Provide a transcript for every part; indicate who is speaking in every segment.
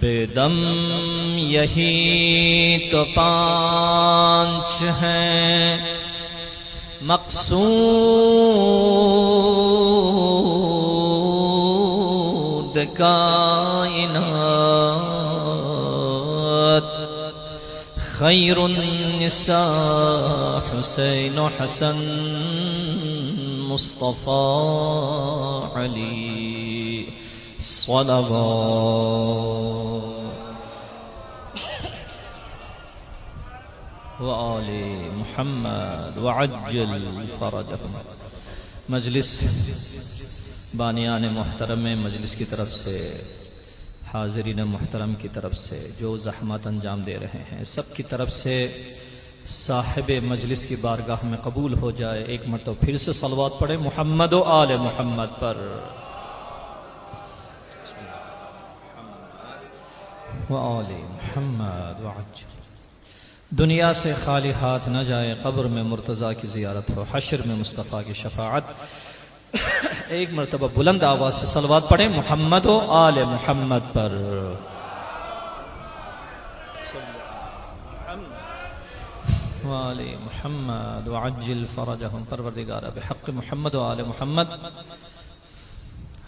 Speaker 1: बेदम यही तो पांच हैं मकसूद कायनात: खैरुन्निसा हुसैन हसन मुस्तफ़ा अली व आले मुहम्मद वअज्जल फरजहुम। मजलिस बानियान मुहतरम मजलिस की तरफ से, हाज़रीन मुहतरम की तरफ से जो ज़हमत अंजाम दे रहे हैं, सब की तरफ से साहिब मजलिस की बारगाह में कबूल हो जाए। एक मरतबा फिर से सलवात पढ़े मुहम्मद व आले मुहम्मद पर। दुनिया से खाली हाथ न जाए, कब्र में मुर्तज़ा की ज़ियारत हो, हश्र में मुस्तफ़ा की शफ़ाअत। एक मरतबा बुलंद आवाज़ से सलवात पढ़े मुहम्मद व आले मुहम्मद पर। वाले मुहम्मद वअज्जिल फरजहुम। परवरदिगार बिहक़्क़ मुहम्मद व आले मुहम्मद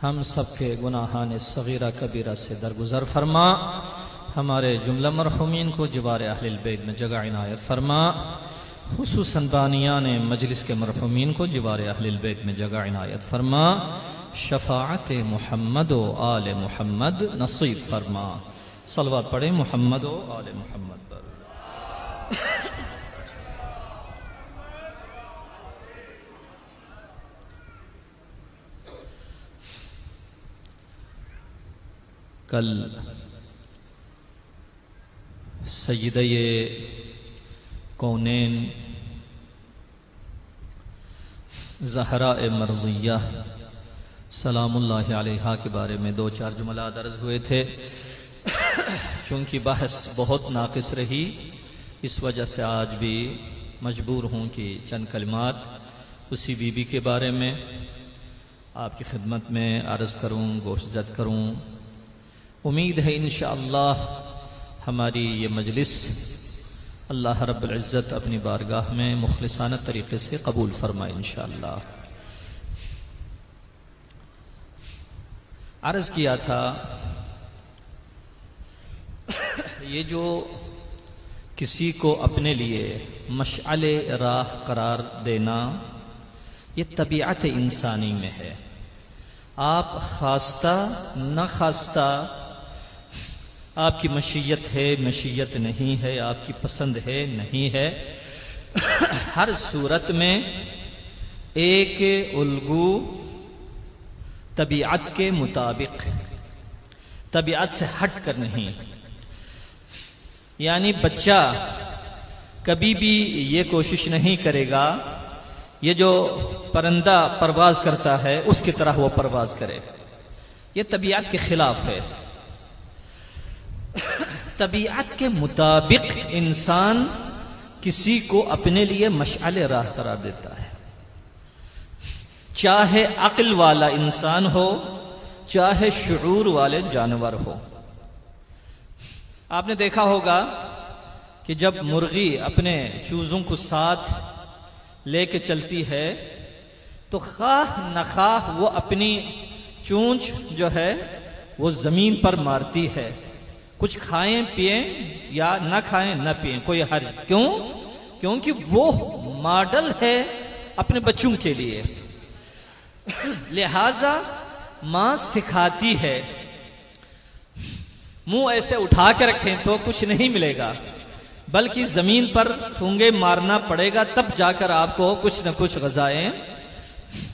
Speaker 1: हम सबके गुनाहान सगीरा कबीरा से दरगुजर फरमा। हमारे जुमला मरहुमीन को जिवार अहलिल बैत में जगह इनायत फरमा। खुसूसन बानियान मजलिस के मरहुमीन को जिवार अहलिल बैत में जगह इनायत फरमा। शफाअत मुहम्मद व आले मुहम्मद नसीब फरमा। सलवात पढ़े मुहम्मद व आले मुहम्मद पर। कल सय्यदे कौनैन ज़हरा मर्ज़िया सलामुल्लाहि अलैहा के बारे में दो चार जुमलात अर्ज़ हुए थे। चूँकि बहस बहुत नाक़िस रही, इस वजह से आज भी मजबूर हूँ कि चंद कलिमात उसी बीबी के बारे में आपकी खिदमत में अर्ज़ करूँ, गोश्त करूँ। उम्मीद है इंशाअल्लाह हमारी ये मजलिस अल्लाह रब्बुल इज़्ज़त अपनी बारगाह में मुखलिसाना तरीक़े से कबूल फरमाए इंशाअल्लाह। अर्ज़ किया था ये जो किसी को अपने लिए मशअले राह करार देना, ये तबीअत इंसानी में है। आप खास्ता न खास्ता, आपकी मशीयत है मशीयत नहीं है, आपकी पसंद है नहीं है, हर सूरत में एक उल्गू तबीअत के मुताबिक, तबीअत से हट कर नहीं। यानी बच्चा कभी भी ये कोशिश नहीं करेगा ये जो परिंदा परवाज करता है उसकी तरह वो परवाज करे, ये तबीअत के खिलाफ है। तबीअत के मुताबिक इंसान किसी को अपने लिए मशअले राह करार देता है, चाहे अक्ल वाला इंसान हो, चाहे शुऊर वाले जानवर हो। आपने देखा होगा कि जब मुर्गी अपने चूजों को साथ लेके चलती है तो खाह नखाह वो अपनी चूंच जो है वो जमीन पर मारती है। कुछ खाएं पिएं या ना खाएं ना पिएं कोई हर्ज, क्यों? क्योंकि वो मॉडल है अपने बच्चों के लिए। लिहाजा मां सिखाती है, मुंह ऐसे उठा के रखें तो कुछ नहीं मिलेगा, बल्कि जमीन पर ठूंगे मारना पड़ेगा, तब जाकर आपको कुछ न कुछ ग़िज़ाएं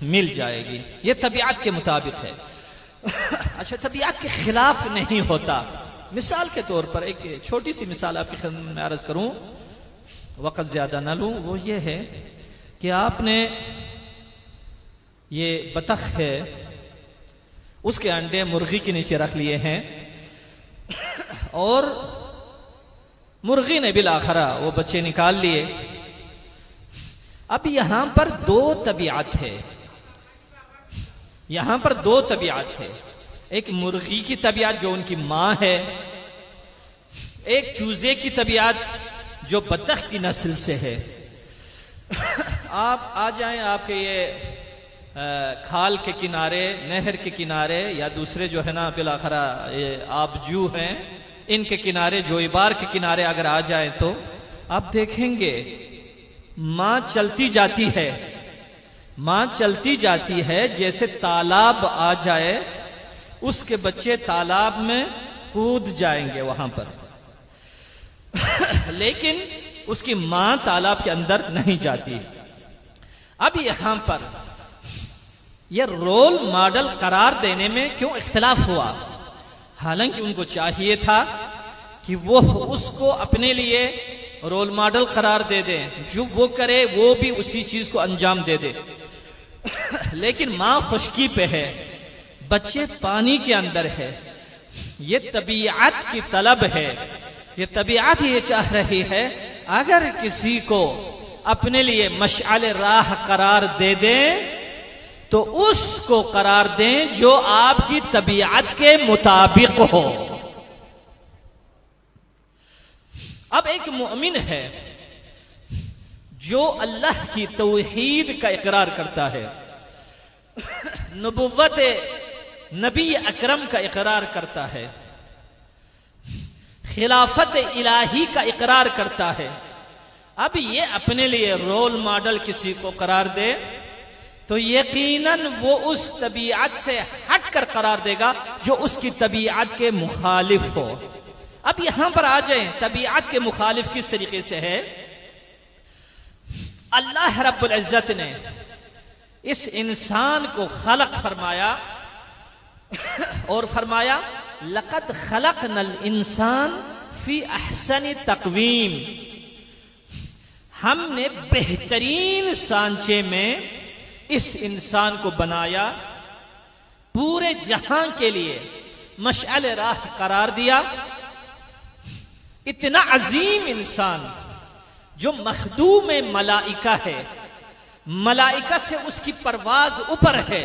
Speaker 1: मिल जाएगी। ये तबीअत के मुताबिक है। अच्छा, तबीअत के खिलाफ नहीं होता। मिसाल के तौर पर एक छोटी सी मिसाल आपकी खिदमत में अर्ज करूं, वक़्त ज्यादा ना लूं। वो ये है कि आपने ये बतख है, उसके अंडे मुर्गी के नीचे रख लिए हैं और मुर्गी ने बिल आखरा वो बच्चे निकाल लिए। अब यहां पर दो तबीअत है, यहां पर दो तबीअत है। एक मुर्गी की तबीअत जो उनकी मां है, एक चूजे की तबीअत जो बतख की नस्ल से है। आप आ जाएं आपके ये खाल के किनारे, नहर के किनारे, या दूसरे जो है ना बिल आखरा ये आबजू हैं, इनके किनारे, जोईबार के किनारे अगर आ जाए तो आप देखेंगे मां चलती जाती है, मां चलती जाती है। जैसे तालाब आ जाए उसके बच्चे तालाब में कूद जाएंगे वहां पर, लेकिन उसकी मां तालाब के अंदर नहीं जाती। अब यहां पर यह रोल मॉडल करार देने में क्यों इख्तिलाफ हुआ? हालांकि उनको चाहिए था कि वो उसको अपने लिए रोल मॉडल करार दे दे, जो वो करे वो भी उसी चीज को अंजाम दे दे। लेकिन मां खुश्की पे है, बच्चे पानी के अंदर है। ये तबीअत की तलब है, ये तबीअत ये चाह रही है अगर किसी को अपने लिए मशअले राह करार दे दें तो उसको करार दें जो आपकी तबीअत के मुताबिक हो। अब एक मोमिन है जो अल्लाह की तौहीद का इकरार करता है, नबुव्वत नबी अकरम का इकरार करता है, खिलाफत इलाही का इकरार करता है। अब ये अपने लिए रोल मॉडल किसी को करार दे तो यकीनन वो उस तबीअत से हट कर करार देगा जो उसकी तबीअत के मुखालिफ हो। अब यहां पर आ जाएं, तबीअत के मुखालिफ किस तरीके से है? अल्लाह रब्बुल इज्जत ने इस इंसान को खलक फरमाया और फरमाया लक़द खलक़नल इंसान फी अहसनी तकवीम, हमने बेहतरीन सांचे में इस इंसान को बनाया, पूरे जहां के लिए मशअल राह करार दिया। इतना अजीम इंसान जो मखदूम मलाइका है, मलाइका से उसकी परवाज ऊपर है,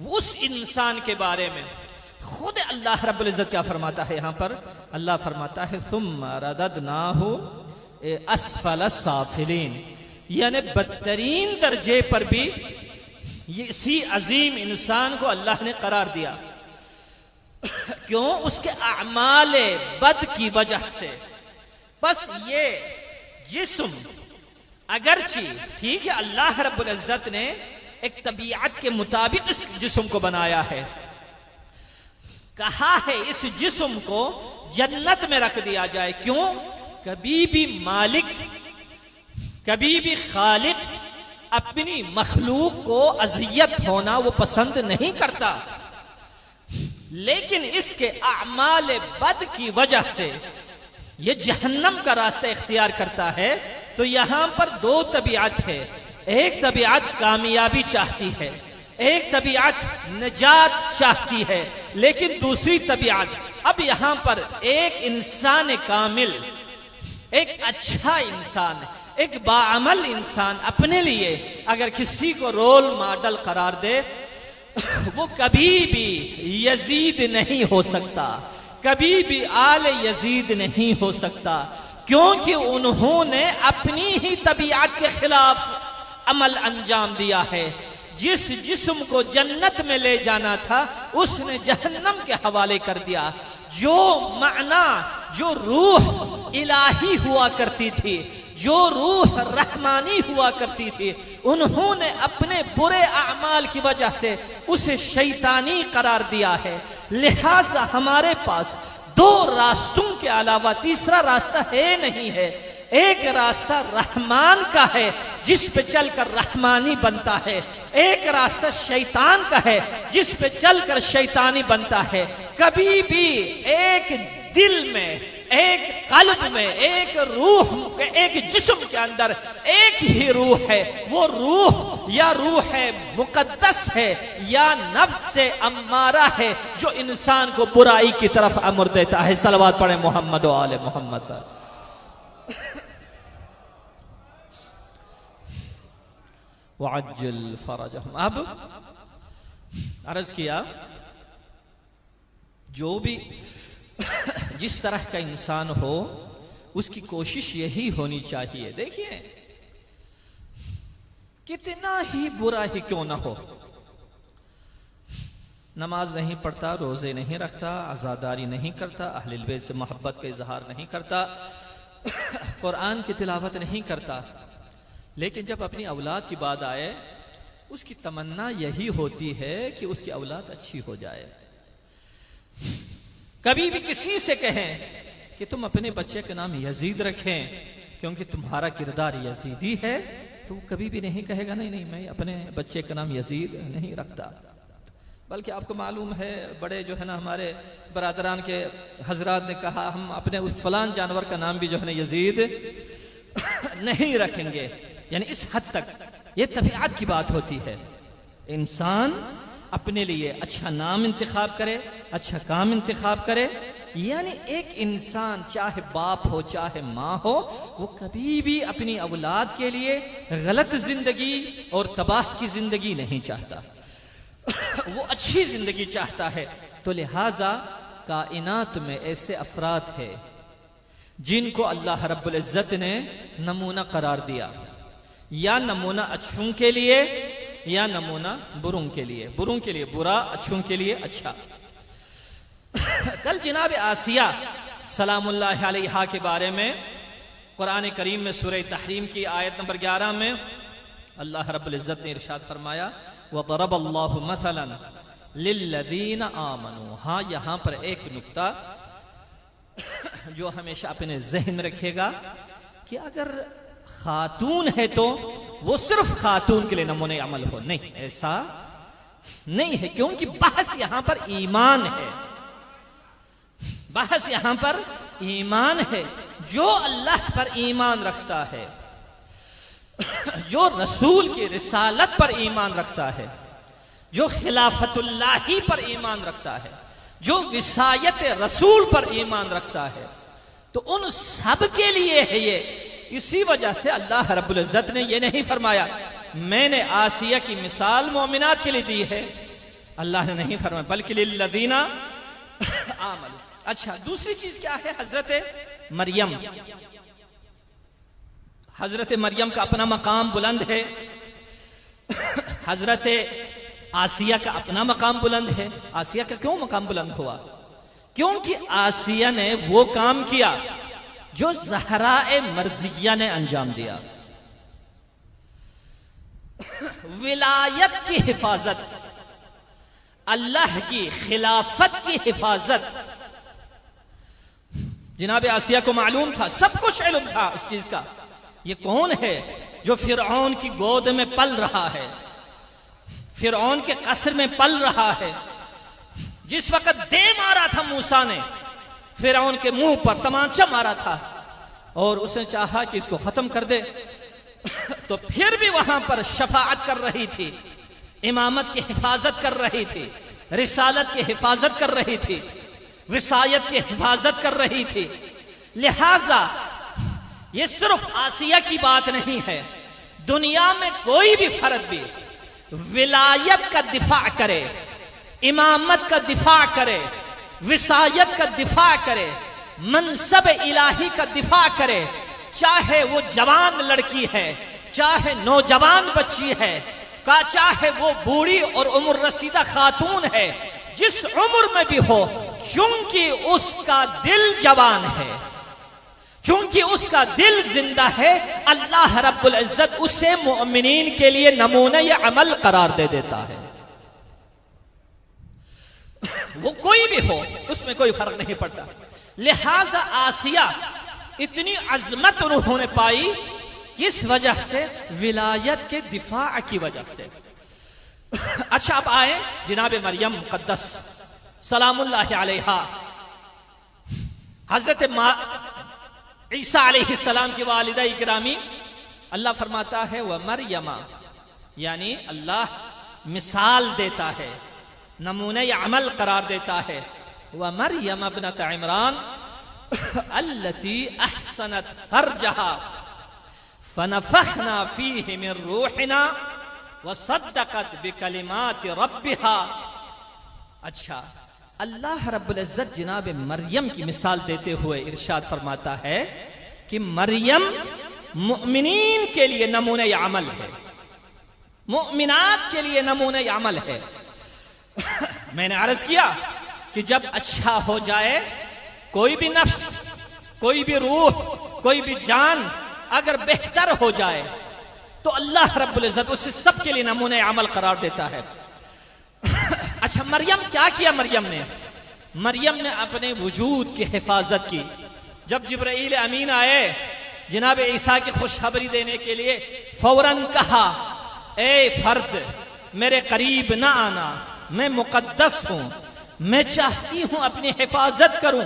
Speaker 1: उस इंसान के बारे में खुद अल्लाह रब्बुल इज्जत क्या फरमाता है? यहां पर अल्लाह फरमाता है सुम्मा रददनाहु अस्फल साफिलीन, यानी बदतरीन दर्जे पर भी इसी अजीम इंसान को अल्लाह ने करार दिया। क्यों? उसके अमाल बद की वजह से। बस ये जिस्म अगरची ठीक है, अल्लाह रब्बुल इज्जत ने एक तबीयत के मुताबिक इस जिस्म को बनाया है, कहा है इस जिस्म को जन्नत में रख दिया जाए। क्यों? कभी भी मालिक, कभी भी खालिक अपनी मखलूक को अजियत होना वो पसंद नहीं करता, लेकिन इसके अमाल बद की वजह से ये जहन्नम का रास्ता इख्तियार करता है। तो यहां पर दो तबीयत है, एक तबीयत कामयाबी चाहती है, एक तबीयत निजात चाहती है, लेकिन दूसरी तबीयत, अब यहां पर एक इंसान कामिल, एक अच्छा इंसान, एक बाअमल इंसान अपने लिए अगर किसी को रोल मॉडल करार दे, वो कभी भी यजीद नहीं हो सकता, कभी भी आल यजीद नहीं हो सकता, क्योंकि उन्होंने अपनी ही तबीयत के खिलाफ अमल अंजाम दिया है। जिस जिस्म को जन्नत में ले जाना था उसने जहन्नम के हवाले कर दिया। जो माना, जो रूह इलाही हुआ करती थी, जो रूह रहमानी हुआ करती थी, उन्होंने अपने बुरे अमाल की वजह से उसे शैतानी करार दिया है। लिहाजा हमारे पास दो रास्तों के अलावा तीसरा रास्ता है नहीं है। एक रास्ता रहमान का है जिस पे चलकर रहमानी बनता है, एक रास्ता शैतान का है जिस पे चलकर शैतानी बनता है। कभी भी एक दिल में, एक कल्ब में, एक रूह, एक जिस्म के अंदर एक ही रूह है। वो रूह या रूह है मुकद्दस है या नफ्स से अम्मारा है जो इंसान को बुराई की तरफ अमर देता है। सलवात पढ़े मोहम्मद व आले मोहम्मद पर। वअज्जिल फरजहुम। अब अर्ज किया, जो भी जिस तरह का इंसान हो उसकी कोशिश यही होनी चाहिए। देखिए कितना ही बुरा ही क्यों ना हो, नमाज नहीं पढ़ता, रोजे नहीं रखता, अज़ादारी नहीं करता, अहले बैत से मोहब्बत का इजहार नहीं करता, कुरान की तिलावत नहीं करता, लेकिन जब अपनी औलाद की बात आए उसकी तमन्ना यही होती है कि उसकी औलाद अच्छी हो जाए। कभी भी किसी से कहें कि तुम अपने बच्चे का नाम यजीद रखें क्योंकि तुम्हारा किरदार यजीदी है, तो वो कभी भी नहीं कहेगा नहीं नहीं मैं अपने बच्चे का नाम यजीद नहीं रखता। बल्कि आपको मालूम है बड़े जो है ना हमारे बरादरान के हजरात ने कहा हम अपने उस फलान जानवर का नाम भी जो है ना यजीद नहीं रखेंगे। यानी इस हद तक ये तबीयत की बात होती है। इंसान अपने लिए अच्छा नाम इंतखाब करे, अच्छा काम इंतखाब करे। यानी एक इंसान चाहे बाप हो चाहे माँ हो, वो कभी भी अपनी औलाद के लिए गलत जिंदगी और तबाह की जिंदगी नहीं चाहता, वो अच्छी जिंदगी चाहता है। तो लिहाजा कायनात में ऐसे अफराद है जिनको अल्लाह रब्बुल इज्जत ने नमूना करार दिया, या नमूना अच्छों के लिए या नमूना बुरों के लिए। बुरों के लिए बुरा, अच्छों के लिए अच्छा। कल जनाब आसिया सलामुल्लाह अलैहा के बारे में कुरान करीम में सूरह तहरीम की आयत नंबर 11 में अल्लाह रब्बुल इज्जत ने इरशाद फरमाया वदरबल्लाहु मसलन लिल्लज़ीना आमनू। हाँ, यहां पर एक नुक्ता जो हमेशा अपने ज़हन में रखेगा कि अगर खातून है तो वो सिर्फ खातून के लिए नमूने अमल हो, नहीं, ऐसा नहीं है। क्योंकि बहस यहां पर ईमान है, बहस यहां पर ईमान है। जो अल्लाह पर ईमान रखता है, जो रसूल की रिसालत पर ईमान रखता है, जो खिलाफतुल्लाही पर ईमान रखता है, जो विसायत रसूल पर ईमान रखता है, तो उन सब के लिए है ये। इसी वजह से अल्लाह रब्बुल इज्जत ने ये नहीं फरमाया मैंने आसिया की मिसाल मोमिनात के लिए दी है, अल्लाह ने नहीं फरमाया, बल्कि लिल्लज़ीना आमनू। अच्छा, दूसरी चीज क्या है? हजरत मरियम। हजरत मरियम का अपना मकाम बुलंद है, हजरत आसिया का अपना मकाम बुलंद है। आसिया का क्यों मकाम बुलंद हुआ? क्योंकि आसिया ने वो काम किया जो ज़हरा मर्जिया ने अंजाम दिया। विलायत की हिफाजत, अल्लाह की खिलाफत की हिफाजत जनाब आसिया को मालूम था, सब कुछ इल्म था इस चीज का। ये कौन है जो फिरौन की गोद में पल रहा है, फिरौन के कसर में पल रहा है? जिस वक्त दे मारा था मूसा ने, फिरौन के मुंह पर तमाचा मारा था और उसने चाहा कि इसको खत्म कर दे, तो फिर भी वहां पर शफाअत कर रही थी, इमामत की हिफाजत कर रही थी, रिसालत की हिफाजत कर रही थी, विसायत की हिफाजत कर रही थी। लिहाजा ये सिर्फ आसिया की बात नहीं है, दुनिया में कोई भी फर्द भी विलायत का दिफा करे, इमामत का दिफा करे, विसायत का दिफा करे, मनसब इलाही का दिफा करे, चाहे वो जवान लड़की है, चाहे नौजवान बच्ची है, का चाहे वो बूढ़ी और उम्र रसीदा खातून है, जिस उम्र में भी हो, चूंकि उसका दिल जवान है, चूंकि उसका दिल जिंदा है, अल्लाह रब्बुल इज्जत उसे मोमिनीन के लिए नमूने या अमल करार दे देता है। वो कोई भी हो, उसमें कोई फर्क नहीं पड़ता। लिहाजा आसिया इतनी अजमत उन्होंने पाई, किस वजह से? विलायत के दिफा की वजह से। अच्छा, अब आए जनाब मरियम मुक़द्दस सलामुल्लाहि अलैहा, हजरत ईसा अलैहिस्सलाम की वालिदा इकरामी। अल्लाह फरमाता है व मरियमा, यानी अल्लाह मिसाल देता है, नमूने अमल करार देता है। व मरियम इब्नत इमरान अल्लती अहसनत फरजहा फनफखना फीहि मिन रूहिना व सद्दक़त बिकलिमाति रब्बिहा। अच्छा, अल्लाह रब्बुल इज्जत जनाब मरियम की मिसाल देते हुए इरशाद फरमाता है कि मरियम मुमिनीन के लिए नमूने अमल है, मुमिनात के लिए नमूने अमल है। मैंने अर्ज किया कि जब अच्छा हो जाए, कोई भी नफ्स, कोई भी रूह, कोई भी जान अगर बेहतर हो जाए, तो अल्लाह रब्बुल इज्जत उससे सबके लिए नमूने अमल करार देता है। अच्छा, मरियम क्या किया? मरियम ने अपने वजूद की हिफाजत की। जब जिब्राईल अमीन आए जनाब ईसा की खुशखबरी देने के लिए, फौरन कहा, ए फर्द मेरे करीब ना आना, मैं मुकद्दस हूं, मैं चाहती हूं अपनी हिफाजत करूं।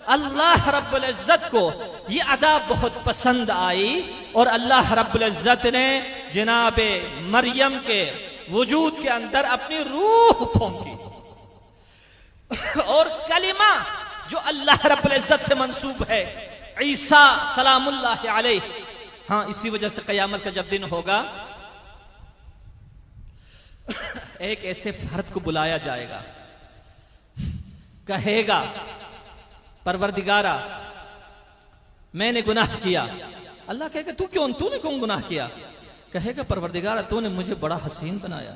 Speaker 1: अल्लाह रब्बुल इज्जत को ये अदा बहुत पसंद आई और अल्लाह रब्बुल इज्जत ने जनाब मरियम के वजूद के अंदर अपनी रूह फूंकी और कलिमा जो अल्लाह रब्बुल इज्जत से मंसूब है, ईसा सलामुल्लाहि अलैह। हाँ, इसी वजह से कयामत का जब दिन होगा, एक ऐसे फर्द को बुलाया जाएगा, कहेगा, परवरदिगारा मैंने गुनाह किया। अल्लाह कहेगा तूने क्यों गुनाह किया? कहेगा परवरदिगारा तूने मुझे बड़ा हसीन बनाया,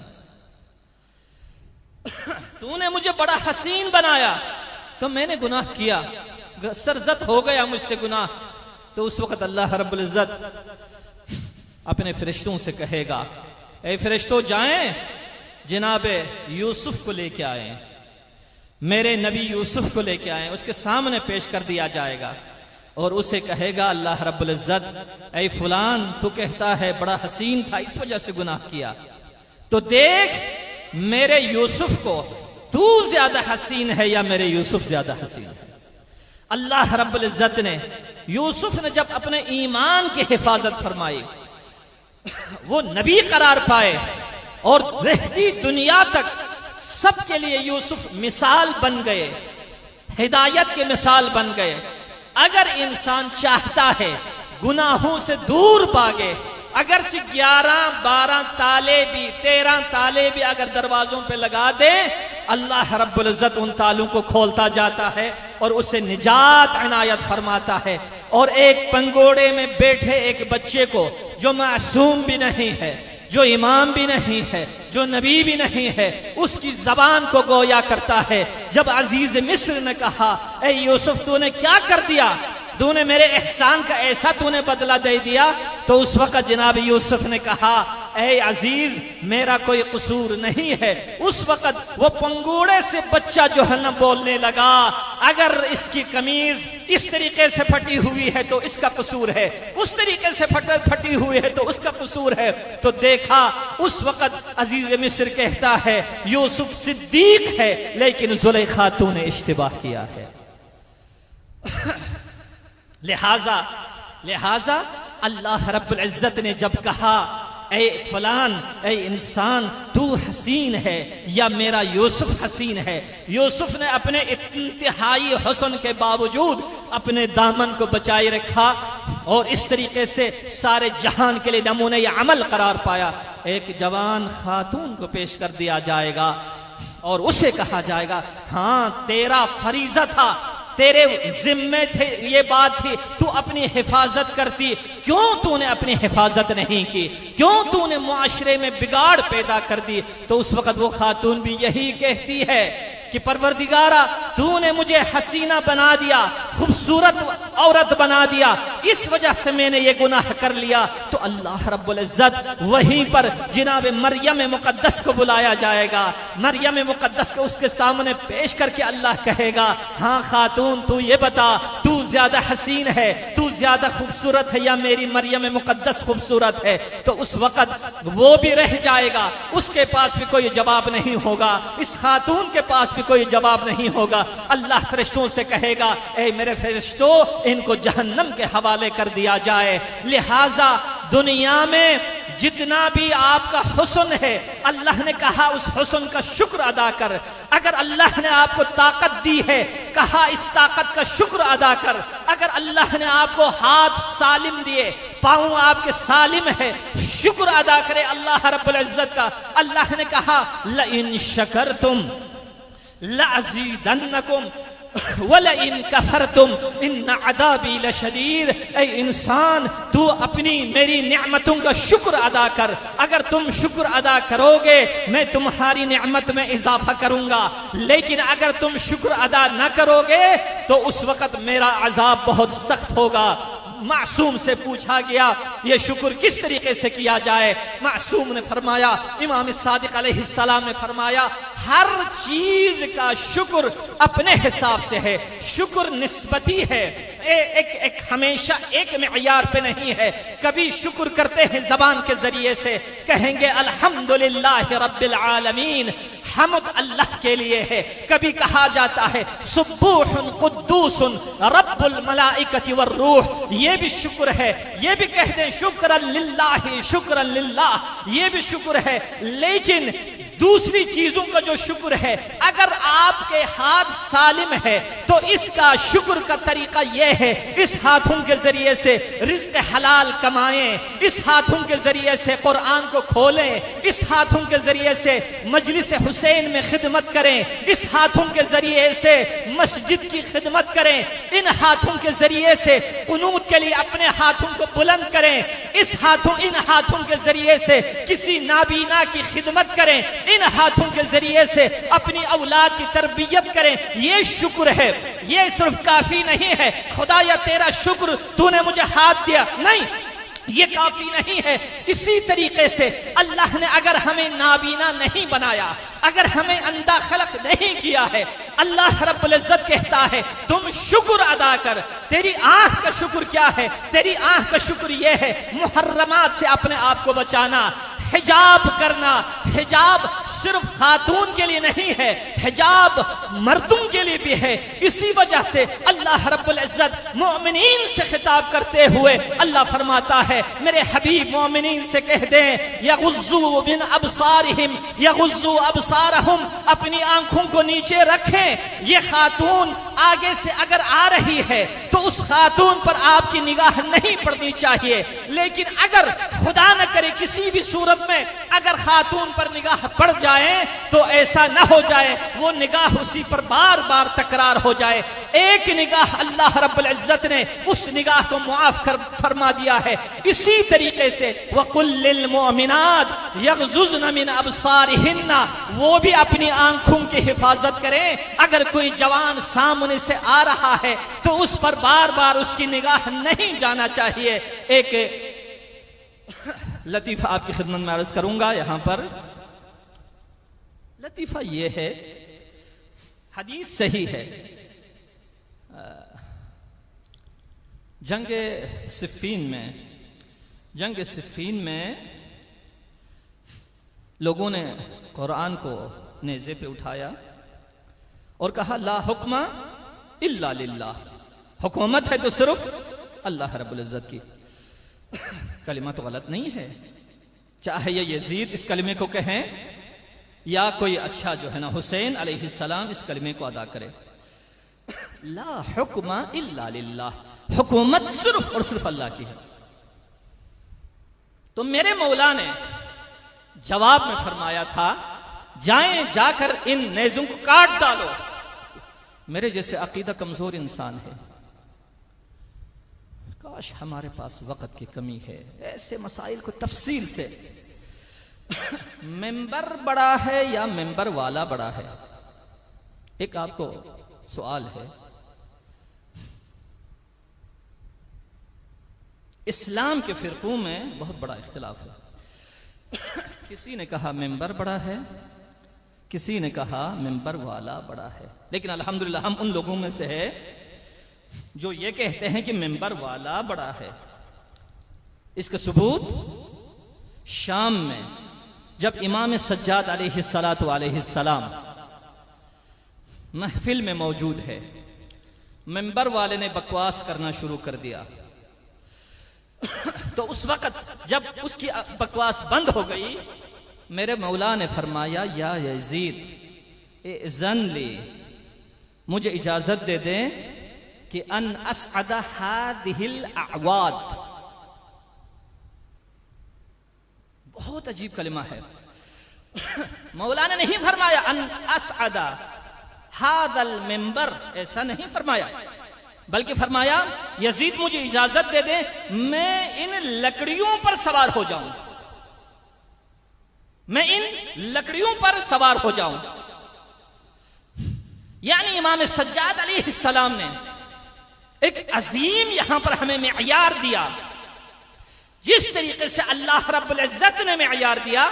Speaker 1: तूने मुझे बड़ा हसीन बनाया, तो मैंने गुनाह किया, सरजत हो गया मुझसे गुनाह। तो उस वक्त अल्लाह रब्बुल इज्जत अपने फरिश्तों से कहेगा, ए फरिश्तों जाएं जनाब यूसुफ को लेके आए, मेरे नबी यूसुफ को लेके आए, उसके सामने पेश कर दिया जाएगा और उसे कहेगा अल्लाह रब्बुल इज्जत, ऐ फुलान तू कहता है बड़ा हसीन था, इस वजह से गुनाह किया, तो देख मेरे यूसुफ को तू ज्यादा हसीन है या मेरे यूसुफ ज्यादा हसीन है? अल्लाह रब्बुल इज्जत ने यूसुफ ने जब अपने ईमान की हिफाजत फरमाई, वो नबी करार पाए और रहती दुनिया तक सबके लिए यूसुफ मिसाल बन गए, हिदायत के मिसाल बन गए। अगर इंसान चाहता है गुनाहों से दूर भागे, अगरचे 11-12 ताले भी 13 ताले भी अगर दरवाजों पे लगा दे, अल्लाह रब्बुल इज्जत उन तालों को खोलता जाता है और उसे निजात इनायत फरमाता है। और एक पंगोड़े में बैठे एक बच्चे को जो मासूम भी नहीं है, जो इमाम भी नहीं है, जो नबी भी नहीं है, उसकी जबान को गोया करता है। जब अजीज मिस्र ने कहा, ए यूसुफ तूने क्या कर दिया, तूने मेरे एहसान का ऐसा तूने बदला दे दिया, तो उस वक्त जनाब यूसुफ ने कहा, ए अजीज मेरा कोई कसूर नहीं है। उस वक्त वो पंगूड़े से बच्चा जो है ना बोलने लगा, अगर इसकी कमीज इस तरीके से फटी हुई है तो इसका कसूर है, उस तरीके से फटी हुई है तो उसका कसूर है। तो देखा उस वक्त अजीज मिस्र कहता है यूसुफ सिद्दीक है, लेकिन जुलेखा तूने इश्तिबाह किया है। लिहाजा अल्लाह रब्बुल इज्जत ने जब कहा, ए फलान, ए इंसान तू हसीन है या मेरा यूसुफ हसीन है, यूसुफ ने अपने इंतहाई हुस्न के बावजूद अपने दामन को बचाए रखा और इस तरीके से सारे जहान के लिए नमूने या अमल करार पाया। एक जवान खातून को पेश कर दिया जाएगा और उसे कहा जाएगा, हाँ तेरा फरीजा था, तेरे जिम्मे थे, ये बात थी, तू अपनी हिफाजत करती, क्यों तूने अपनी हिफाजत नहीं की, क्यों तूने मुआशरे में बिगाड़ पैदा कर दी। तो उस वक्त वो खातून भी यही कहती है कि परवरदिगारा तूने मुझे हसीना बना दिया, खूबसूरत औरत बना दिया, इस वजह से मैंने ये गुनाह कर लिया। तो अल्लाह रब्बुल इज्जत वहीं पर जनाब मरियम मुकद्दस को बुलाया जाएगा। मरियम मुकद्दस को उसके सामने पेश करके अल्लाह कहेगा, हाँ खातून तू ये बता, तू ज्यादा हसीन है, तू ज्यादा खूबसूरत है या मेरी मरियम मुकद्दस खूबसूरत है। तो उस वक्त वो भी रह जाएगा, उसके पास भी कोई जवाब नहीं होगा, इस खातून के पास भी कोई जवाब नहीं होगा। अल्लाह फरिश्तों से कहेगा, ए मेरे फरिश्तों इनको जहन्नम के हवाले कर दिया जाए। लिहाजा दुनिया में जितना भी आपका हुस्न है, अल्लाह ने कहा उस हुस्न का शुक्र अदा कर। अगर अल्लाह ने आपको ताकत दी है, कहा इस ताकत का शुक्र अदा कर। अगर अल्लाह ने आपको हाथ सालिम दिए, पाँव आपके सालिम है, शुक्र अदा करे अल्लाह रब्बुल इज्जत का। अल्लाह ने कहा लइन शकरतुम लअज़ीदन्नकुम वलइन कफरतुम इन्न अज़ाबी लशदीद। ऐ इंसान तू अपनी मेरी नेमतों का शुक्र अदा कर, अगर तुम शुक्र अदा करोगे मैं तुम्हारी नेमत में इजाफा करूंगा, लेकिन अगर तुम शुक्र अदा न करोगे तो उस वक्त मेरा अजाब बहुत सख्त होगा। मासूम से पूछा गया ये शुक्र किस तरीके से किया जाए। मासूम ने फरमाया, इमाम सादिक अलैहिस्सलाम ने फरमाया, हर चीज का शुक्र अपने हिसाब से है, शुक्र निस्बती है, एक हमेशा एक मेयार पे नहीं है। कभी शुक्र करते हैं जबान के जरिए से, कहेंगे अल्हम्दुलिल्लाह रब्बिल आलमीन, हमद अल्लाह के लिए है। कभी कहा जाता है सुब्बूहुन कुद्दूसुन रब्बुल मलाइकति वर रूह, ये भी शुक्र है। ये भी कह दें शुक्रन लिल्लाहि शुक्रन लिल्लाह, ये भी शुक्र है। लेकिन दूसरी चीजों का जो शुक्र है, अगर आपके हाथ सालिम है तो इसका शुक्र का तरीका यह है, इस हाथों के जरिए से रिज़्क़ हलाल कमाएं, इस हाथों के जरिए से कुरान को खोलें, इस हाथों के जरिए से मजलिस हुसैन में खिदमत करें, इस हाथों के जरिए से मस्जिद की खिदमत करें, इन हाथों के जरिए से कुनूत के लिए अपने हाथों को बुलंद करें, इन हाथों के जरिए से किसी नाबीना की खिदमत करें, इन हाथों के जरिए से अपनी औलाद की तरबियत करें। ये शुक्र है। ये सिर्फ काफी नहीं है, खुदाया तेरा शुक्र तूने मुझे हाथ दिया, नहीं, ये काफी नहीं है। इसी तरीके से अल्लाह ने अगर हमें नाबीना नहीं बनाया, अगर हमें अंधा खलक नहीं किया है, अल्लाह रब्बुल इज्जत कहता है तुम शुक्र अदा कर। तेरी आंख का शुक्र क्या है? तेरी आंख का शुक्र यह है मुहर्रमात से अपने आप को बचाना, हिजाब करना, हिजाब सिर्फ खातून के लिए नहीं है, हिजाब मर्दों के लिए भी है। इसी वजह से अल्लाह रब्बुल इज्जत मोमिनीन से खिताब करते हुए अल्लाह फरमाता है, मेरे हबीब मोमिनीन से कह दें, यगुज़्ज़ू मिन अबसारिहिम यगुज़्ज़ू अबसारहुम, अपनी आंखों को नीचे रखें। ये खातून आगे से अगर आ रही है तो उस खातून पर आपकी निगाह नहीं पड़नी चाहिए, लेकिन अगर खुदा न करे किसी भी सूरत में अगर खातून पर निगाह पड़ जाए तो ऐसा ना हो जाए वो निगाह उसी पर बार बार तकरार हो जाए। एक निगाह अल्लाह रब्बुल इज्जत ने उस निगाह को मुआफ कर फरमा दिया है। इसी तरीके से वकुल लिल मोमिनात यगजुज़न मिन अबसारिहिन्ना, वो भी अपनी आंखों की हिफाजत करें। अगर कोई जवान सामने से आ रहा है तो उस पर बार बार उसकी निगाह नहीं जाना चाहिए। एक लतीफा आपकी खिदमत में अर्ज करूंगा। यहां पर लतीफा यह है, हदीस सही है, जंग सिफ़ीन में लोगों ने कुरान को नेज़े पे उठाया और कहा ला हुक्मा इल्ला लिल्लाह, हुकूमत है तो सिर्फ अल्लाह रब्बुल इज्जत की। कलिमा तो गलत नहीं है, चाहे ये यजीद इस कलिमे को कहें या कोई अच्छा जो है ना हुसैन अलैहिस्सलाम इस कलिमे को अदा करे। ला हुक्मा इल्ला लिल्लाह, हुकूमत सिर्फ और सिर्फ अल्लाह की है। तो मेरे मौला ने जवाब में फरमाया था, जाएं जाकर इन नेज़ों को काट डालो। मेरे जैसे अकीदा कमजोर इंसान है, काश हमारे पास वक्त की कमी है ऐसे मसाइल को तफसील से। मेंबर बड़ा है या मेंबर वाला बड़ा है? एक आपको सवाल है, इस्लाम के फिरकों में बहुत बड़ा इख्तिलाफ है। किसी ने कहा मेंबर बड़ा है, किसी ने कहा मेंबर वाला बड़ा है, लेकिन अल्हम्दुलिल्लाह हम उन लोगों में से है जो ये कहते हैं कि मेंबर वाला बड़ा है। इसका सबूत शाम में जब इमाम सज्जाद अलैहिस्सलातु अलैहिस्सलाम महफिल में मौजूद है, मेंबर वाले ने बकवास करना शुरू कर दिया। तो उस वक्त जब उसकी बकवास बंद हो गई, मेरे मौला ने फरमाया, या यजीद इज़न ली, मुझे इजाजत दे दें कि अन असअदा हादिहिल अअवाद। बहुत अजीब कलिमा है। मौला ने नहीं फरमाया अन असअदा हादल मेंबर, ऐसा नहीं फरमाया, बल्कि फरमाया यजीद मुझे इजाजत दे दे मैं इन लकड़ियों पर सवार हो जाऊं, मैं इन लकड़ियों पर सवार हो जाऊं। यानी इमाम सज्जाद अलैहिस्सलाम ने एक अजीम यहां पर हमें मेयार दिया। जिस तरीके से अल्लाह रब्बुल इज्जत ने मेयार दिया,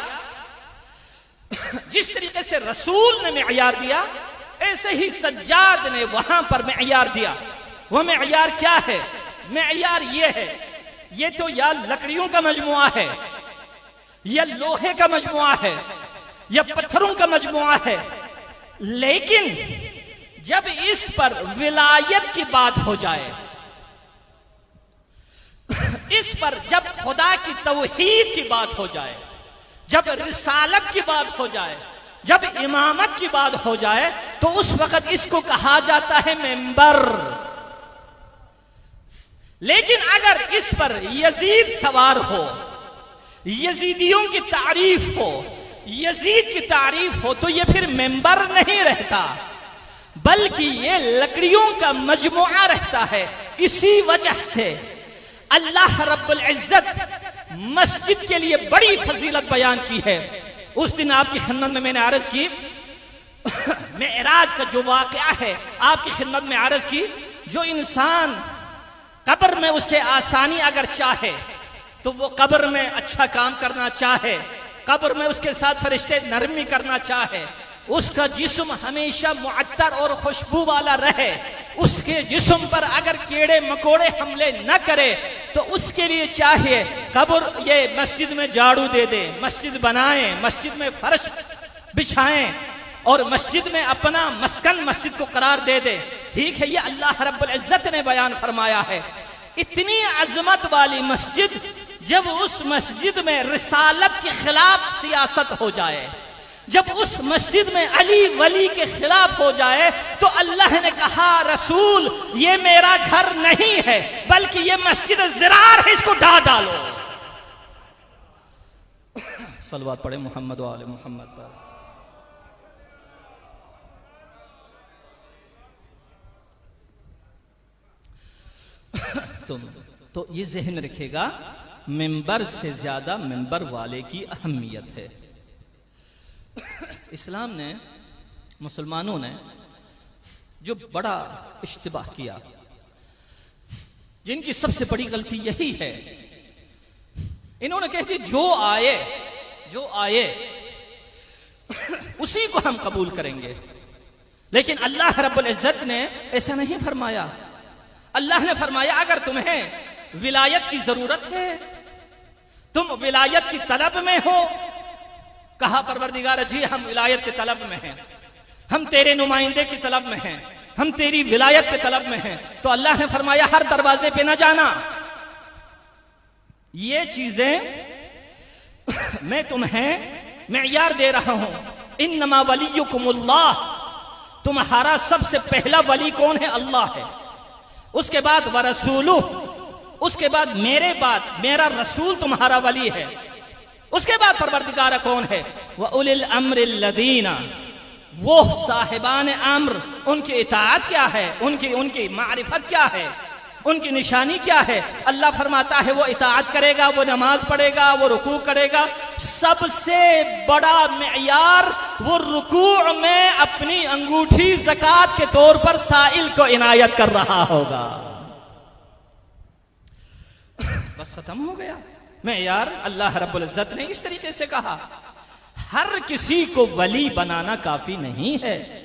Speaker 1: जिस तरीके से रसूल ने मेयार दिया, ऐसे ही सज्जाद ने वहां पर मेयार दिया। वो मेयार क्या है? मेयार ये है, ये तो या लकड़ियों का मजमुआ है, या लोहे का मजमुआ है, या पत्थरों का मजमुआ है, लेकिन जब इस पर विलायत की बात हो जाए, इस पर जब खुदा की तौहीद की बात हो जाए, जब रिसालत की बात हो जाए, जब इमामत की बात हो जाए, तो उस वक्त इसको कहा जाता है मेंबर। लेकिन अगर इस पर यजीद सवार हो, यजीदियों की तारीफ हो, यजीद की तारीफ हो, तो ये फिर मेंबर नहीं रहता, बल्कि ये लकड़ियों का मजमुआ रहता है। इसी वजह से अल्लाह रब्बुल इज्जत मस्जिद के लिए बड़ी फजीलत बयान की है। उस दिन आपकी खिदमत में मैंने अर्ज की, मेराज का जो वाकया है आपकी खिदमत में अर्ज की। जो इंसान कब्र में उसे आसानी अगर चाहे तो वो कब्र में अच्छा काम करना चाहे, कब्र में उसके साथ फरिश्ते नरमी करना चाहे, उसका जिस्म हमेशा मुअत्तर और खुशबू वाला रहे, उसके जिस्म पर अगर कीड़े मकोड़े हमले न करे, तो उसके लिए चाहिए कब्र ये मस्जिद में झाड़ू दे दे, मस्जिद बनाएं, मस्जिद में फर्श बिछाएं और मस्जिद में अपना मस्कन मस्जिद को करार दे दे। ठीक है, ये अल्लाह रब्बुल इज्जत ने बयान फरमाया है। इतनी अजमत वाली मस्जिद, जब उस मस्जिद में रिसालत के खिलाफ सियासत हो जाए, जब उस मस्जिद में अली वली के खिलाफ हो जाए, तो अल्लाह ने कहा रसूल ये मेरा घर नहीं है बल्कि ये मस्जिद ज़िरार है, इसको ढा डालो। सलवात पढ़े मोहम्मद व आले मोहम्मद पर। तो ये जहन रखेगा, मिंबर से ज्यादा मिंबर वाले की अहमियत है। इस्लाम ने, मुसलमानों ने जो बड़ा इश्तिबाह किया, जिनकी सबसे बड़ी गलती यही है, इन्होंने कह दिया जो आए उसी को हम कबूल करेंगे। लेकिन अल्लाह रब्बुल इज्जत ने ऐसा नहीं फरमाया। अल्लाह ने फरमाया अगर तुम्हें विलायत की जरूरत है, तुम विलायत की तलब में हो, कहा परवरदिगार जी हम विलायत के तलब में हैं, हम तेरे नुमाइंदे की तलब में हैं, हम तेरी विलायत के तलब में हैं, तो अल्लाह ने फरमाया हर दरवाजे पे ना जाना। ये चीजें मैं तुम्हें मेयार दे रहा हूं। इन्नमा वलियुकुमुल्लाह, तुम्हारा सबसे पहला वली कौन है? अल्लाह है। उसके बाद व रसूलु, उसके बाद मेरे बाद मेरा रसूल तुम्हारा वली है। उसके बाद परवरदिगार कौन है? व उलिल अम्रिल लदीना, वो साहिबान अम्र, उनकी इताअत क्या है, उनकी मारिफत क्या है, उनकी निशानी क्या है? अल्लाह फरमाता है वो इताअत करेगा, वो नमाज पढ़ेगा, वो रुकू करेगा। सबसे बड़ा मेयार वो रुकू में अपनी अंगूठी ज़कात के तौर पर साइल को इनायत कर रहा होगा। बस खत्म हो गया मेयार। अल्लाह रब्बुल इज्जत ने इस तरीके से कहा, हर किसी को वली बनाना काफी नहीं है।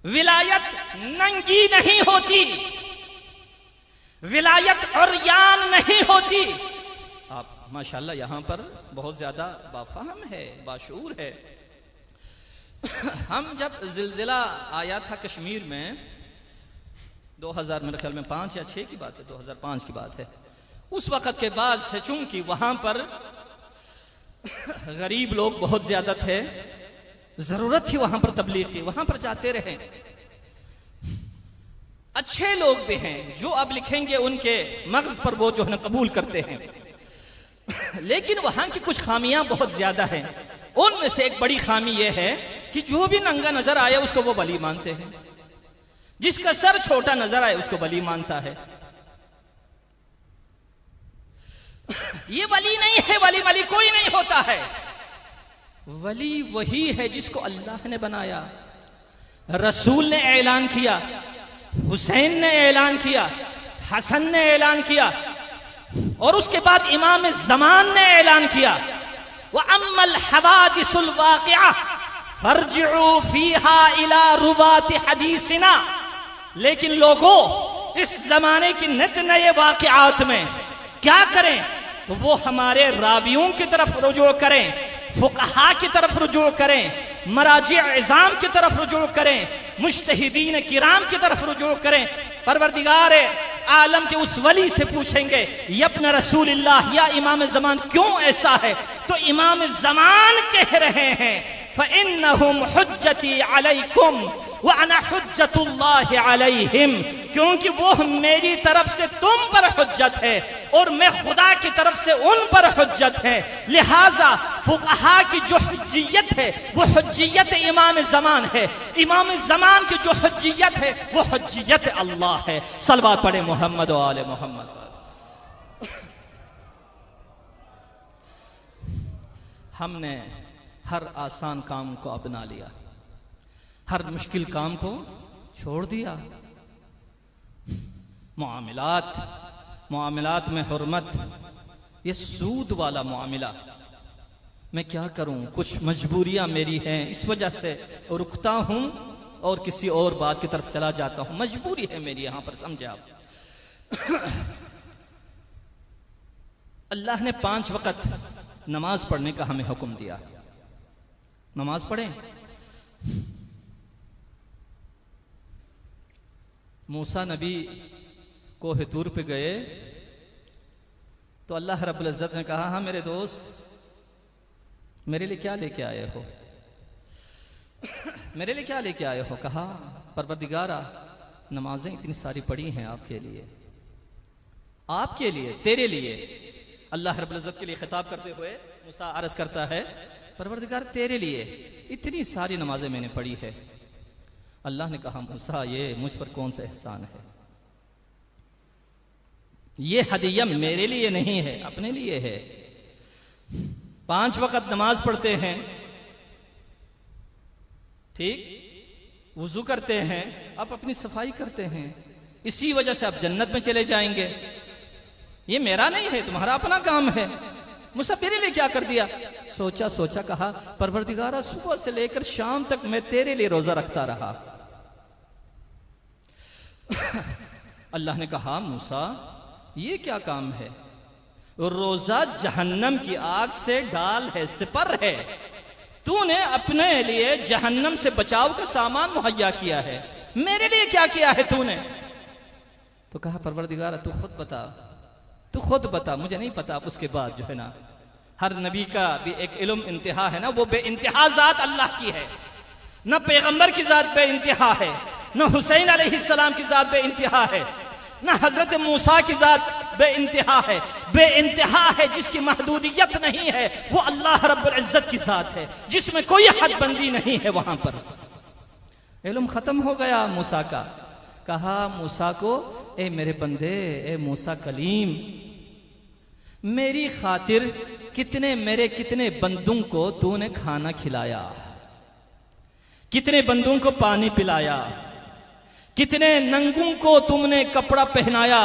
Speaker 1: विलायत नंगी नहीं होती, विलायत उर्यान नहीं होती। आप माशाल्लाह यहां पर बहुत ज्यादा बाफहम है, बाशूर है। हम जब जिलजिला आया था कश्मीर में 2000 मेरे ख्याल में 5 या 6 की बात है, 2005 की बात है। उस वक़्त के बाद से चूंकि वहां पर गरीब लोग बहुत ज्यादा थे, जरूरत थी वहां पर तबलीग की, वहां पर जाते रहे। अच्छे लोग भी हैं जो अब लिखेंगे उनके मगज पर वो जो है कबूल करते हैं, लेकिन वहां की कुछ खामियां बहुत ज्यादा हैं। उनमें से एक बड़ी खामी यह है कि जो भी नंगा नजर आए उसको वो वली मानते हैं, जिसका सर छोटा नजर आए उसको वली मानता है। ये वली नहीं है, वली कोई नहीं होता है। वली वही है जिसको अल्लाह ने बनाया, रसूल ने ऐलान किया, हुसैन ने ऐलान किया, हसन ने ऐलान किया, और उसके बाद इमाम ज़मान ने ऐलान किया, व अम्मल हवादिसुल वाक़िआ फरजिउ फीहा इला रुवाति हदीसिना। लेकिन लोगों, इस जमाने की नित नए वाक़िआत में क्या करें? तो वो हमारे रावियों की तरफ रुजू करें, फुक़हा की तरफ रुजू करें, मराजी इज़ाम की तरफ रुजू करें, मुज्तहिदीन किराम की तरफ रुजू करें। परवरदिगार आलम के उस वली से पूछेंगे यब्न रसूलिल्लाह, या इमाम ज़मान क्यों ऐसा है? तो इमाम ज़मान कह रहे हैं फ़इन्नहुम हुज्जती अलैकुम व अना हुज्जतुल्लाहि अलैहिम, क्योंकि वो मेरी तरफ से तुम पर हुज्जत है और मैं खुदा की तरफ से उन पर हुज्जत है। लिहाजा फुक़हा की जो हुज्जियत है वो हुज्जियत इमाम ज़मान है, इमाम ज़मान की जो हुज्जियत है वो हुज्जियत अल्लाह है। सलवात पढ़े मोहम्मद व आले मोहम्मद। हमने हर आसान काम को अपना लिया, हर मुश्किल काम को छोड़ दिया। मामलात में हुर्मत, ये सूद वाला मामला, मैं क्या करूं, कुछ मजबूरियां मेरी हैं, इस वजह से रुकता हूं और किसी और बात की तरफ चला जाता हूं, मजबूरी है मेरी यहां पर, समझे आप। अल्लाह ने 5 वक़्त नमाज पढ़ने का हमें हुक्म दिया। नमाज पढ़ें। मूसा नबी कोह तूर पे गए तो अल्लाह रब्बुल इज़्ज़त ने कहा, हाँ मेरे दोस्त, मेरे लिए क्या लेके आए हो? मेरे लिए क्या लेके आए हो? कहा, परवरदिगारा, नमाजें इतनी सारी पढ़ी हैं आपके लिए, आपके लिए, तेरे लिए। अल्लाह रब्बुल इज़्ज़त के लिए खिताब करते हुए मूसा अर्ज करता है, परवरदिगार तेरे लिए इतनी सारी नमाजें मैंने पढ़ी है। अल्लाह ने कहा, मूसा ये मुझ पर कौन सा एहसान है? ये हदिया मेरे लिए नहीं है, अपने लिए है। 5 वक़्त नमाज पढ़ते हैं, ठीक, वुजू करते हैं, आप अपनी सफाई करते हैं, इसी वजह से आप जन्नत में चले जाएंगे। ये मेरा नहीं है, तुम्हारा अपना काम है। मूसा मेरे लिए क्या कर दिया? सोचा सोचा, कहा, परवरदिगारा सुबह से लेकर शाम तक मैं तेरे लिए रोजा रखता रहा। अल्लाह ने कहा, मूसा ये क्या काम है? रोजा जहन्नम की आग से डाल है, सिपर है। तूने अपने लिए जहन्नम से बचाव का सामान मुहैया किया है, मेरे लिए क्या किया है तूने? तो कहा, परवरदिगारा तू खुद बता, तू खुद बता, मुझे नहीं पता। उसके बाद जो है ना, हर नबी का भी एक इल्म इंतहा है ना, वो बेइंतहा जात अल्लाह की है। न पैगंबर की जात बेइंतहा है, न हुसैन अलैहिस्सलाम की जात बेइंतहा है, न हजरत मूसा की जात बेइंतहा है। बेइंतहा है जिसकी महदूदियत नहीं है, वो अल्लाह रब्बुल इज्जत की जात है, जिसमें कोई हदबंदी नहीं है। वहां पर इल्म खत्म हो गया मूसा का। कहा मूसा को, ए मेरे बंदे, ए मूसा कलीम, मेरी खातिर कितने बंदों को तूने खाना खिलाया, कितने बंदों को पानी पिलाया, कितने नंगों को तुमने कपड़ा पहनाया।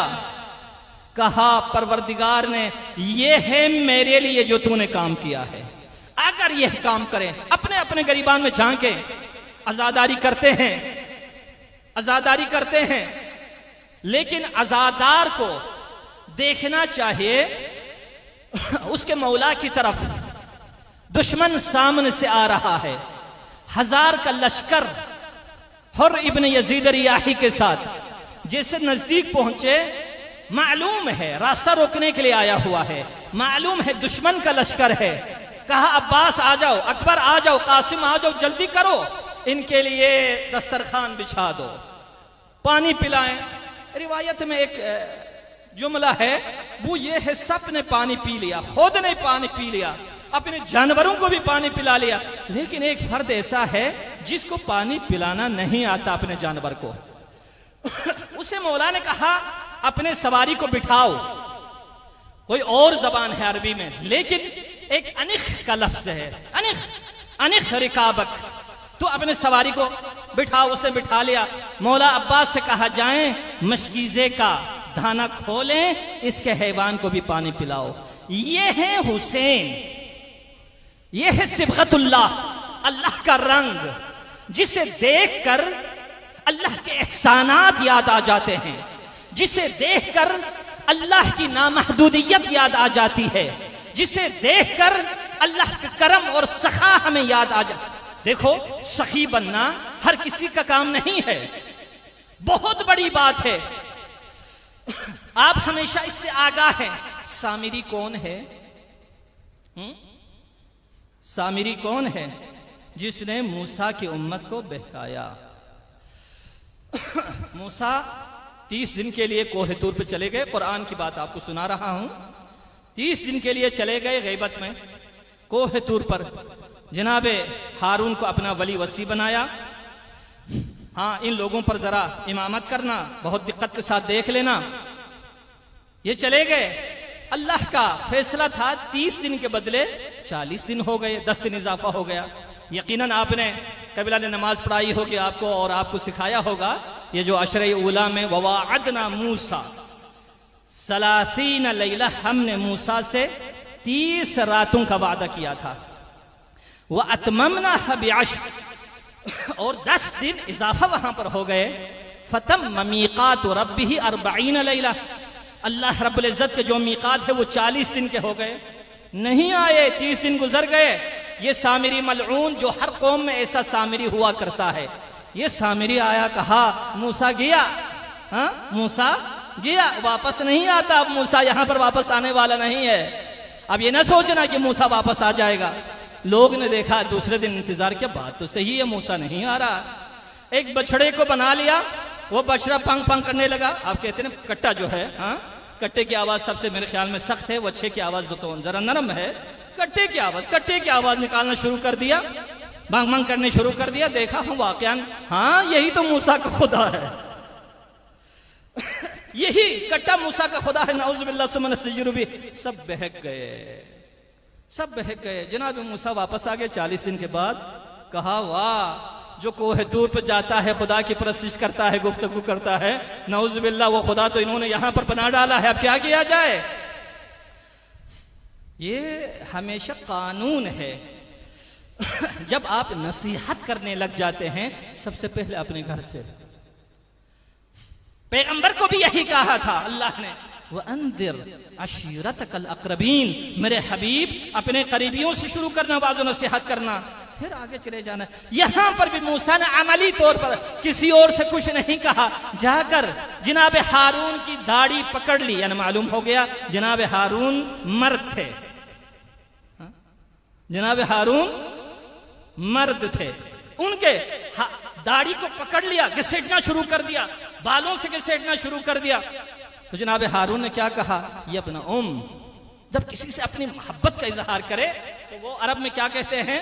Speaker 1: कहा, परवरदिगार ने, ये है मेरे लिए जो तूने काम किया है। अगर यह काम करें, अपने अपने गरीबान में झांके, आजादारी करते हैं, आजादारी करते हैं, लेकिन आजादार को देखना चाहिए उसके मौला की तरफ। दुश्मन सामने से आ रहा है, 1000 का लश्कर हुर इब्न यजीद रियाही के साथ जैसे नजदीक पहुंचे, मालूम है रास्ता रोकने के लिए आया हुआ है, मालूम है दुश्मन का लश्कर है। कहा, अब्बास आ जाओ, अकबर आ जाओ, कासिम आ जाओ, जल्दी करो, इनके लिए दस्तरखान बिछा दो, पानी पिलाएं। रिवायत में एक जुमला है, वो ये है, सब ने पानी पी लिया, खुद ने पानी पी लिया, अपने जानवरों को भी पानी पिला लिया, लेकिन एक फर्द ऐसा है जिसको पानी पिलाना नहीं आता अपने जानवर को। उसे मौला ने कहा, अपने सवारी को बिठाओ। कोई और जबान है अरबी में, लेकिन एक अनिख का लफ्ज है, अनिख, अनिख रिकाबक। तो अपने सवारी को बिठाओ, उसने बिठा लिया। मौला अब्बास से कहा, जाएं मशकीजे का धाना खोलें, इसके हैवान को भी पानी पिलाओ। ये है हुसैन, ये है सिबगतुल्लाह, अल्लाह का रंग, जिसे देखकर अल्लाह के एहसानात याद आ जाते हैं, जिसे देखकर अल्लाह की नामहदूदियत याद आ जाती है, जिसे देखकर अल्लाह का करम और सखा हमें याद आ जाता। देखो, सखी बनना हर किसी का काम नहीं है, बहुत बड़ी बात है। आप हमेशा इससे आगाह हैं। सामिरी कौन है? सामिरी कौन है? जिसने मूसा की उम्मत को बहकाया। मूसा 30 दिन के लिए कोह तूर पे चले गए, कुरान की बात आपको सुना रहा हूं। 30 दिन के लिए चले गए गैबत में कोह तूर पर। जनाबे हारून को अपना वली वसी बनाया। हाँ, इन लोगों पर जरा इमामत करना, बहुत दिक्कत के साथ देख लेना। ये चले गए, अल्लाह का फैसला था 30 दिन के बदले 40 दिन हो गए, 10 दिन इजाफा हो गया। यकीनन आपने कबीला ने नमाज पढ़ाई होगी आपको, और आपको सिखाया होगा ये जो अशरे उला में, ववाअदना मूसा 30 लैला, हमने मूसा से 30 रातों का वादा किया था। वह अतममना बिअश्र, और 10 दिन इजाफा वहां पर हो गए। फतम मीकात रब्बिही 40 लैला, अल्लाह रब्बुल इज्जत के जो मीकात है वो 40 दिन के हो गए, नहीं आए, 30 दिन गुजर गए। ये सामिरी मलऊन जो हर कौम में ऐसा सामिरी हुआ करता है, ये सामिरी आया, कहा मूसा गया, हाँ मूसा गया, वापस नहीं आता। अब मूसा यहां पर वापस आने वाला नहीं है। अब ये ना सोचना कि मूसा वापस आ जाएगा। लोग ने देखा, दूसरे दिन इंतजार किया, बात तो सही है, मूसा नहीं आ रहा। एक बछड़े को बना लिया, वो बछड़ा पंग पंग करने लगा। आप कहते हैं कट्टा जो है, हाँ कट्टे की आवाज सबसे मेरे ख्याल में सख्त है, वच्छे की आवाज तो जरा नरम है। कट्टे की आवाज निकालना शुरू कर दिया, भंग भंग करने शुरू कर दिया। देखा हूं वाकयान, हाँ यही तो मूसा का खुदा है, यही कट्टा मूसा का खुदा है। नाउज़ुबिल्लाह सुमन सजुरुबी। सब बहक गए। जनाब मूसा वापस आ गए 40 दिन के बाद। कहा वाह, जो कोह दूर पर जाता है, खुदा की परस्तिश करता है, गुफ्तगू करता है, नाउज़ुबिल्लाह वो खुदा तो इन्होंने यहां पर पनाह डाला है, अब क्या किया जाए। ये हमेशा कानून है। जब आप नसीहत करने लग जाते हैं, सबसे पहले अपने घर से। पैगंबर को भी यही कहा था अल्लाह ने, वअंदिर अशीरतकल अक़रबीन, मेरे हबीब अपने करीबियों से शुरू करना, वाज़ो नसीहत करना, फिर आगे चले जाना। यहां पर भी मूसा ने अमली तौर पर किसी और से कुछ नहीं कहा, जाकर जनाब हारून की दाढ़ी पकड़ ली, यानी मालूम हो गया जनाब हारून मर्द थे, जनाब हारून मर्द थे। उनके दाढ़ी को पकड़ लिया, घसीटना शुरू कर दिया, बालों से घसीटना शुरू कर दिया। तो जनाब हारून ने क्या कहा, ये अपना जब किसी से अपनी मोहब्बत का इजहार करे तो वो अरब में क्या कहते हैं,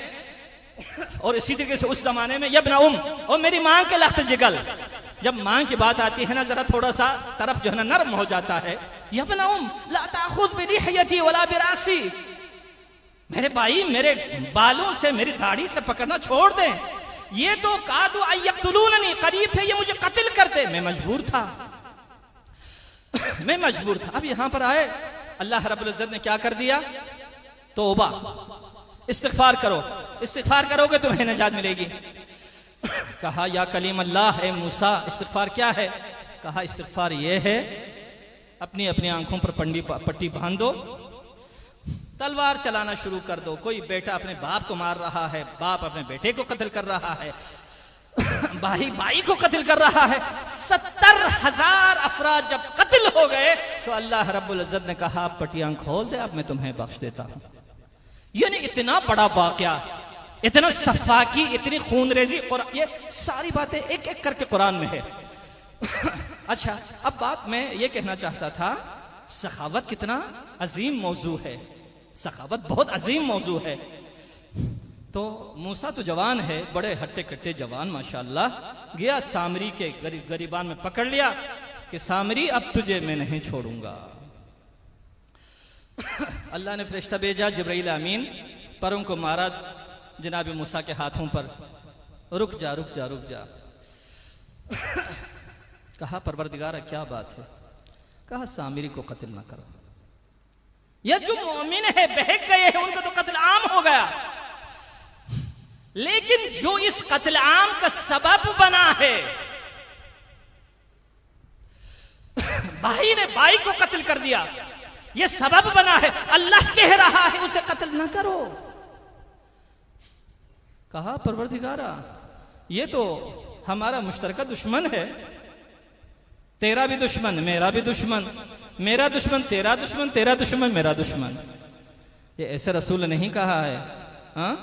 Speaker 1: और इसी तरीके से उस जमाने में यबना और मेरी मां के लख्त जिगल, जब मां की बात आती है ना, जरा थोड़ा सा तरफ जो है ना नरम हो जाता है। यबना ला ताखुज़ बिलिहयती वला बिरासी, मेरे भाई मेरे बालों से, मेरी दाढ़ी से पकड़ना छोड़ दें। ये तो कादू अयक्तुलूननी, करीब थे ये मुझे कत्ल करते, मैं मजबूर था। अब यहां पर आए, अल्लाह रब्बुल इज्जत ने क्या कर दिया, तौबा, इस्तिग़फ़ार करो, इस्तिग़फ़ार करोगे तुम्हें निजात मिलेगी। कहा या कलीम अल्लाह, ए मूसा इस्तिग़फ़ार क्या है। कहा इस्तिग़फ़ार ये है, अपनी अपनी आंखों पर पट्टी बांध दो, तलवार चलाना शुरू कर दो। कोई बेटा अपने बाप को मार रहा है, बाप अपने बेटे को कत्ल कर रहा है, भाई भाई को कत्ल कर रहा है। 70,000 अफराद जब कत्ल हो गए तो अल्लाह रब्बुल इज्जत ने कहा पट्टियां खोल दे, अब मैं तुम्हें बख्श देता हूं। यानी इतना बड़ा वाकया, इतना सफाकी, इतनी खूनरेजी, और ये सारी बातें एक एक करके कुरान में है। अच्छा, अब बात मैं ये कहना चाहता था, सखावत कितना अजीम मौजू है, सखावत बहुत अजीम मौजू है। तो मूसा तो जवान है, बड़े हट्टे कट्टे जवान माशाअल्लाह, गया सामरी के गरीबान में पकड़ लिया कि सामरी अब तुझे मैं नहीं छोड़ूंगा। अल्लाह ने फरिश्ता भेजा जिब्राइल अमीन, परों को मारा जनाब मूसा के हाथों पर, रुक जा रुक जा रुक जा। कहा परवरदिगार क्या बात है। कहा सामरी को कत्ल ना करो, ये जो मोमिन है बहक गए हैं उनको तो कत्ल आम हो गया, लेकिन जो इस कत्ल आम का सबब बना है, भाई ने भाई को कत्ल कर दिया, ये सबब बना है, अल्लाह कह रहा है उसे कत्ल ना करो। कहा परवरदिगारा ये तो हमारा मुश्तरका दुश्मन है, तेरा भी दुश्मन मेरा भी दुश्मन, मेरा दुश्मन तेरा दुश्मन, तेरा दुश्मन मेरा दुश्मन। ये ऐसे रसूल ने नहीं कहा है। हाँ,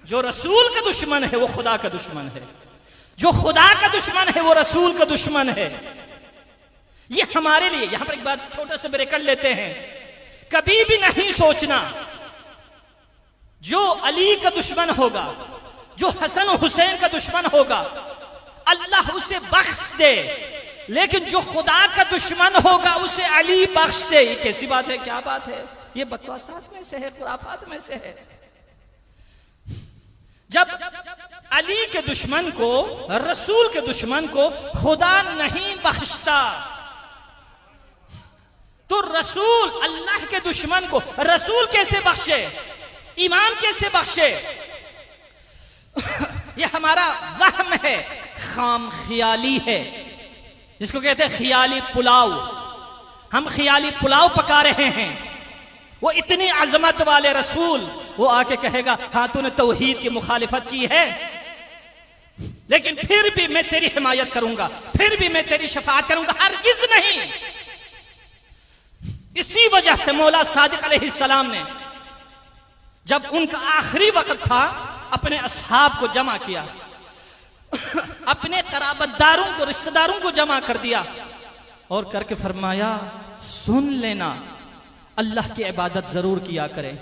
Speaker 1: जो रसूल का दुश्मन है वो खुदा का दुश्मन है, जो खुदा का दुश्मन है वो रसूल का दुश्मन है। ये हमारे लिए, यहां पर एक बात छोटा सा ब्रेक कर लेते हैं, कभी भी नहीं सोचना जो अली का दुश्मन होगा, जो हसन हुसैन का दुश्मन होगा, अल्लाह उसे बख्श दे, लेकिन जो खुदा का दुश्मन होगा उसे अली बख्श दे। ये कैसी बात है, क्या बात है, ये बकवासात में से है, खुराफात में से है। जब अली के दुश्मन को, रसूल के दुश्मन को खुदा नहीं बख्शता, तो रसूल अल्लाह के दुश्मन को रसूल कैसे बख्शे, इमाम कैसे बख्शे। यह हमारा वहम है, खाम ख्याली है, जिसको कहते हैं ख्याली पुलाव। हम ख्याली पुलाव पका रहे हैं। वो इतनी अजमत वाले रसूल, वो आके कहेगा हाँ तूने तौहीद की मुखालिफत की है, लेकिन फिर भी मैं तेरी हिमायत करूंगा, फिर भी मैं तेरी शफाअत करूंगा, हरगिज नहीं। इसी वजह से मौला सादिक अलैहिस्सलाम ने जब उनका आखिरी वक्त था अपने असहाब को जमा किया, अपने कराबतदारों को, रिश्तेदारों को जमा कर दिया और करके फरमाया सुन लेना, अल्लाह की इबादत जरूर किया करें।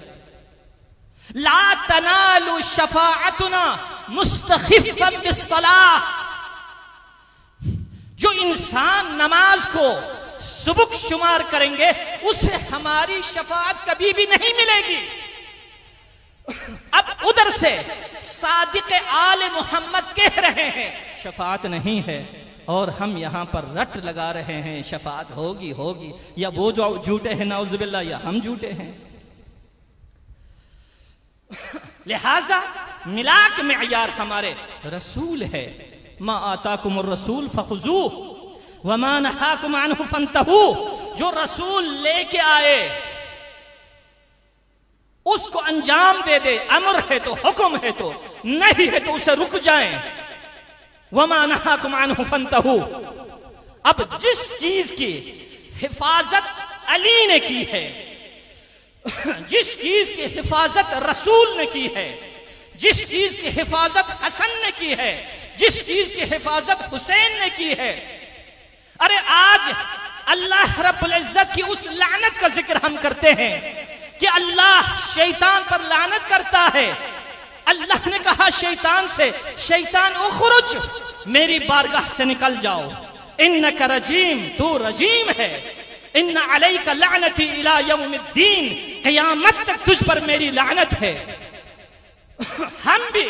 Speaker 1: ला तनालु शफाअतुना मुस्तखिफन बिस्सलाह। जो इंसान नमाज को सुबुक शुमार करेंगे उसे हमारी शफाअत कभी भी नहीं मिलेगी। अब उधर से सादिक आले मोहम्मद कह रहे हैं शफाअत नहीं है, और हम यहां पर रट लगा रहे हैं शफाअत होगी होगी, या वो जो झूठे हैं नाउजुबिल्लाह, या हम झूठे हैं। लिहाजा मिलाक मेयार हमारे रसूल है। मा आताकुमुर रसूल फखुजूह व मा नहाकुम अन्हु फंतहू। जो रसूल लेके आए उसको अंजाम दे दे, अमर है तो, हुक्म है तो, नहीं है तो उसे रुक जाएं। वमा नहाकुम अन्हु फंतहू। अब जिस चीज की हिफाजत अली ने की है, जिस चीज की हिफाजत रसूल ने की है, जिस चीज की हिफाजत हसन ने की है, जिस चीज की हिफाजत हुसैन ने की है, अरे आज अल्लाह रब्बुल इज्जत की उस लानत का जिक्र हम करते हैं कि अल्लाह शैतान पर लानत करता है। अल्लाह ने कहा शैतान से, शैतान उखरुज, मेरी बारगाह से निकल जाओ, इन्नका रजीम, तू रजीम है, इन्ना अलैका लानती इला यौमिद्दीन, क़यामत तक तुझ पर मेरी लानत है। हम भी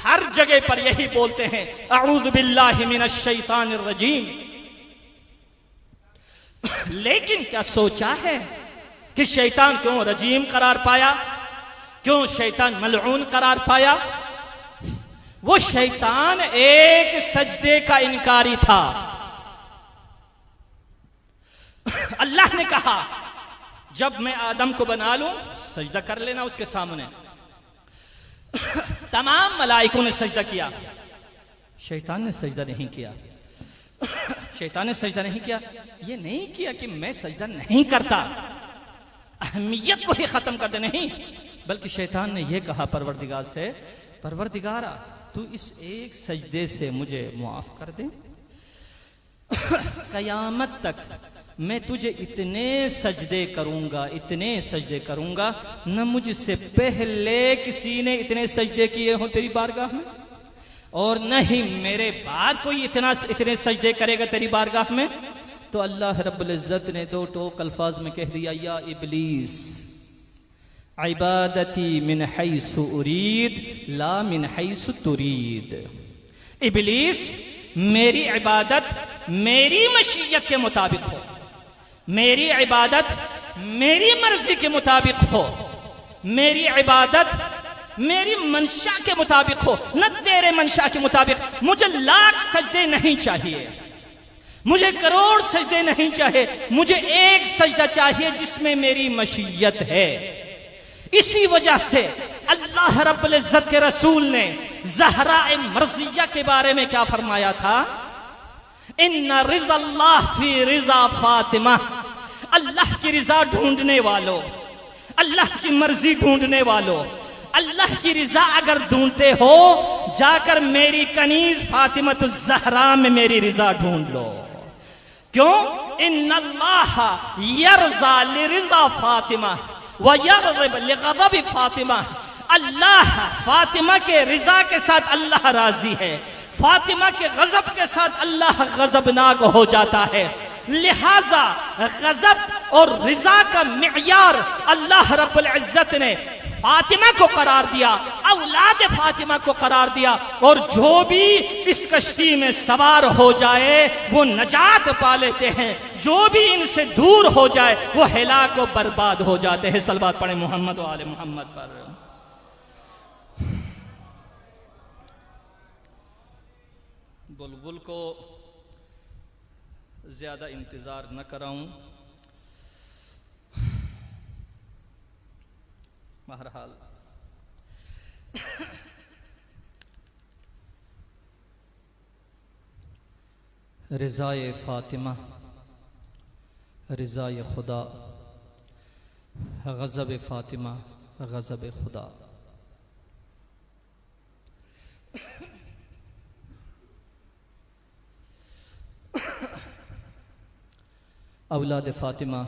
Speaker 1: हर जगह पर यही बोलते हैं अऊज़ु बिल्लाहि मिनश शैतानिर रजीम। लेकिन क्या सोचा है कि शैतान क्यों रजीम करार पाया, क्यों शैतान मलऊन करार पाया? वो शैतान एक सजदे का इनकारी था। अल्लाह ने कहा जब मैं आदम को बना लूं सजदा कर लेना उसके सामने। तमाम मलाइकों ने सजदा किया, शैतान ने सजदा नहीं किया। शैतान ने सजदा नहीं किया, ये नहीं किया कि मैं सजदा नहीं करता, अहमियत को ही खत्म कर दे, नहीं, बल्कि शैतान ने यह कहा परवरदिगार से, परवरदिगारा तू इस एक सजदे से मुझे मुआफ कर दे, कयामत तक मैं तुझे इतने सजदे करूंगा, इतने सजदे करूंगा, न मुझसे पहले किसी ने इतने सजदे किए हो तेरी बारगाह में, और न ही मेरे बाद कोई इतने सजदे करेगा तेरी बारगाह में। तो अल्लाह रब्बुल इज्जत ने दो टोक अल्फाज में कह दिया, या इब्लीस इबादती मिन हैसु उरीद ला मिन हैसु तुरीद। इब्लीस मेरी इबादत मेरी मशीयत के मुताबिक हो, मेरी इबादत मेरी मर्जी के मुताबिक हो, मेरी इबादत मेरी मंशा के मुताबिक हो, न तेरे मंशा के मुताबिक। मुझे लाख सजदे नहीं चाहिए, मुझे करोड़ सजदे नहीं चाहिए, मुझे एक सजदा चाहिए जिसमें मेरी मशीयत है। इसी वजह से अल्लाह रब्बुल इज्जत के रसूल ने ज़हरा मर्जिया के बारे में क्या फरमाया था? इन्ना रिज़ल्लाह फी रिज़ा फातिमा। अल्लाह की रिजा ढूंढने वालों, अल्लाह की मर्जी ढूंढने वालों, अल्लाह की रिजा अगर ढूंढते हो जाकर मेरी कनीज फातिमतुज़ ज़हरा में मेरी रिजा ढूंढ लो। क्यों? इन्नल्लाह यरज़ा लिरिज़ा फातिमा व यग़ज़ब लिग़ज़ब फातिमा। अल्लाह फातिमा के रिजा के साथ अल्लाह राजी है, फातिमा के गजब के साथ अल्लाह गजबनाक हो जाता है। लिहाजा गजब और रिजा का मियार अल्लाह रब्बुल इज्जत ने फातिमा को करार दिया, औलाद फातिमा को करार दिया, और जो भी इस कश्ती में सवार हो जाए वो नजात पा लेते हैं, जो भी इनसे दूर हो जाए वो हिलाक व बर्बाद हो जाते हैं। सलवात पढ़े मोहम्मद व आले मोहम्मद पर। बुलबुल को ज़्यादा इंतज़ार न कराऊं। बहरहाल रिज़ाए फ़ातिमा, रिज़ाए खुदा, ग़ज़ब फ़ातिमा, ग़ज़ब खुदा। औलाद फ़ातिमा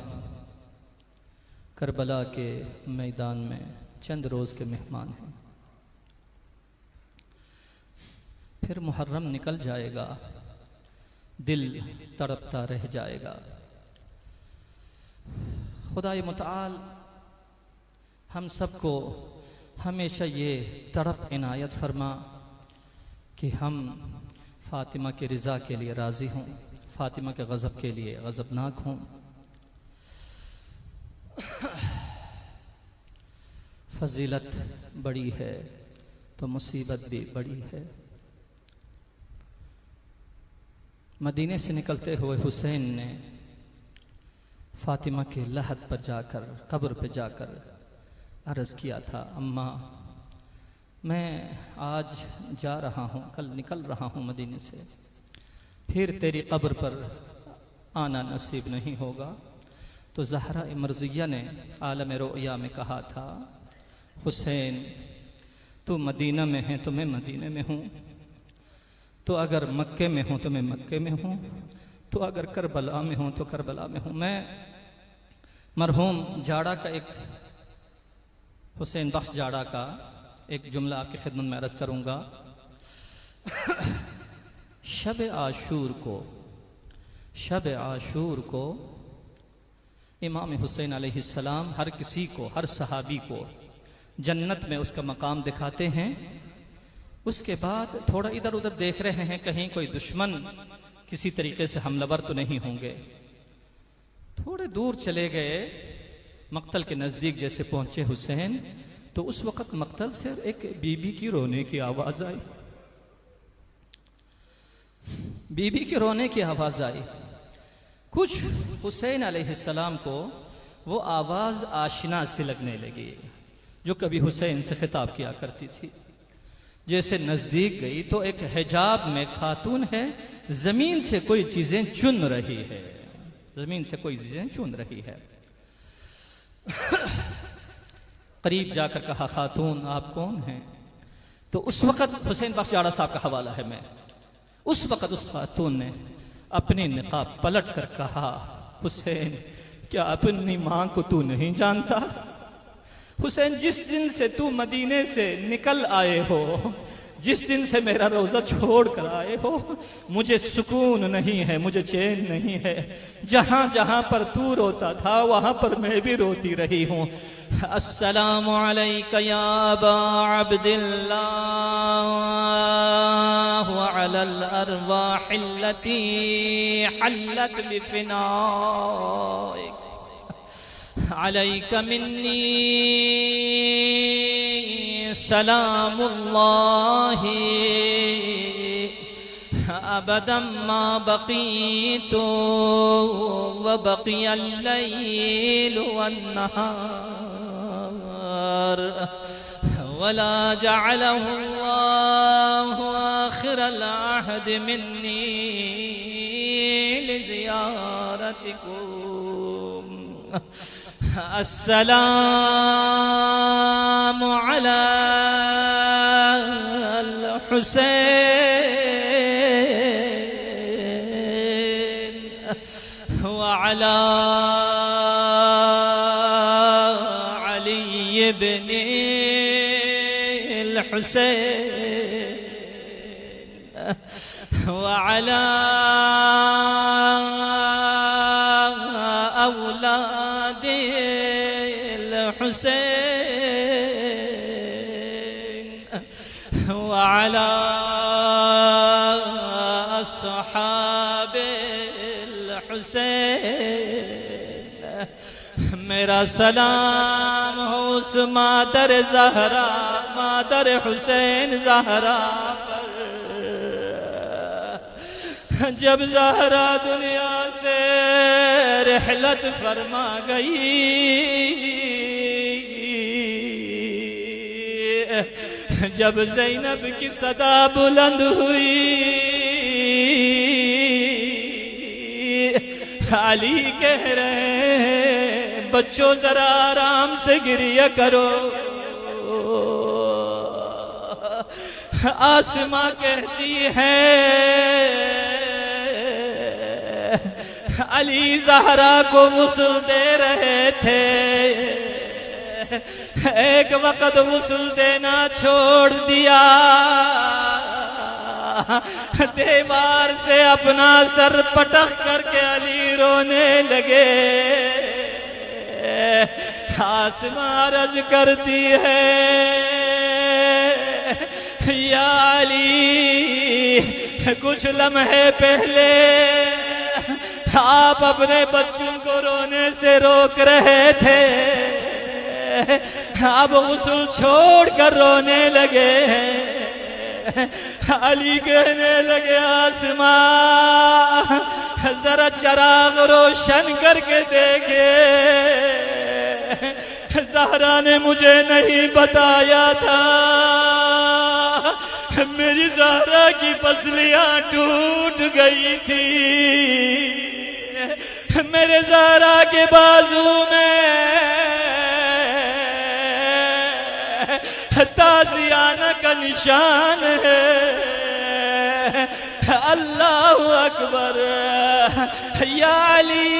Speaker 1: करबला के मैदान में चंद रोज़ के मेहमान हैं। फिर मुहर्रम निकल जाएगा, दिल तड़पता रह जाएगा। खुदाए मुतआल हम सबको हमेशा ये तड़प इनायत फरमा कि हम फ़ातिमा के रिज़ा के लिए राज़ी हों, फ़ातिमा के ग़ज़ब के लिए ग़ज़बनाक हों। फ़जीलत बड़ी है तो मुसीबत भी बड़ी है। मदीने से निकलते हुए हुसैन ने फ़ातिमा के लहद पर जाकर, कब्र पर जाकर अर्ज़ किया था, अम्मा मैं आज जा रहा हूँ, कल निकल रहा हूँ मदीने से, फिर तेरी कब्र पर आना नसीब नहीं होगा। तो ज़हरा मर्ज़िया ने आलम रोया में कहा था, हुसैन तू मदीना में है तो मैं मदीने में हूँ, तो अगर मक्के में हूँ तो मैं मक्के में हूँ, तो अगर करबला में हूँ तो करबला में हूँ। मैं मरहूम जाड़ा का एक, हुसैन बख्श जाड़ा का एक जुमला आपकी खिदमत में अर्ज़ करूँगा। शब आशूर को इमाम हुसैन अलैहिस्सलाम हर किसी को, हर सहाबी को जन्नत में उसका मकाम दिखाते हैं। उसके बाद थोड़ा इधर उधर देख रहे हैं कहीं कोई दुश्मन किसी तरीके से हमलावर तो नहीं होंगे। थोड़े दूर चले गए, मक्तल के नज़दीक जैसे पहुंचे हुसैन, तो उस वक़्त मक्तल से एक बीबी की रोने की आवाज़ आई। बीबी के रोने की आवाज़ आई। कुछ हुसैन अलैहिस्सलाम को वो आवाज़ आशना से लगने लगी, जो कभी हुसैन से खिताब किया करती थी। जैसे नज़दीक गई तो एक हिजाब में खातून है, ज़मीन से कोई चीज़ें चुन रही है, ज़मीन से कोई चीज़ें चुन रही है। करीब जाकर कहा, खातून आप कौन हैं? तो उस वक़्त हुसैन बख्श जाड़ा साहब का हवाला है मैं, उस वक़्त उस खातून ने अपनी निकाब पलट कर कहा, हुसैन क्या अपनी माँ को तू नहीं जानता? हुसैन जिस दिन से तू मदीने से निकल आए हो, जिस दिन से मेरा रोज़ा छोड़ कर आए हो, मुझे सुकून नहीं है, मुझे चैन नहीं है। जहाँ जहाँ पर तू रोता था वहाँ पर मैं भी रोती रही हूँ। अस्सलामु अलैका या अबा अब्दिल्लाह व अलल अरवाह अल्लती हल्लत बिफिनाइक अलैका मिन्नी सलामुल्लाहि अबदम मा बक़ीतु व बक़ियल लैल वन्नहार वला जअलहु अल्लाहु आखिरल अहद मिन्नी लिज़ियारतिकुम। अस्सलामु अलल हुसैन व अला अली इब्न अल हुसैन व अला हुसैन व अला अस्हाबिल हुसैन। मेरा सलाम हो उस मादर ज़हरा, मादर हुसैन ज़हरा पर, जब ज़हरा दुनिया रहलत फरमा गई। जब ज़ैनब की सदा बुलंद हुई, अली कह रहे हैं बच्चों जरा आराम से गिरिया करो। आसमां कहती है अली ज़हरा को गुस्ल दे रहे थे, एक वक्त गुस्ल देना छोड़ दिया, दीवार से अपना सर पटक करके अली रोने लगे। आसमां अर्ज करती है या अली, कुछ लम्हे पहले आप अपने बच्चों को रोने से रोक रहे थे, अब गुस्ल छोड़ कर रोने लगे हैं। अली कहने लगे आसमां जरा चिराग रोशन करके देखे, ज़हरा ने मुझे नहीं बताया था मेरी ज़हरा की पसलियां टूट गई थी, मेरे ज़हरा के बाजू में ताज़ियाना का निशान है। अल्लाहु अकबर। या अली,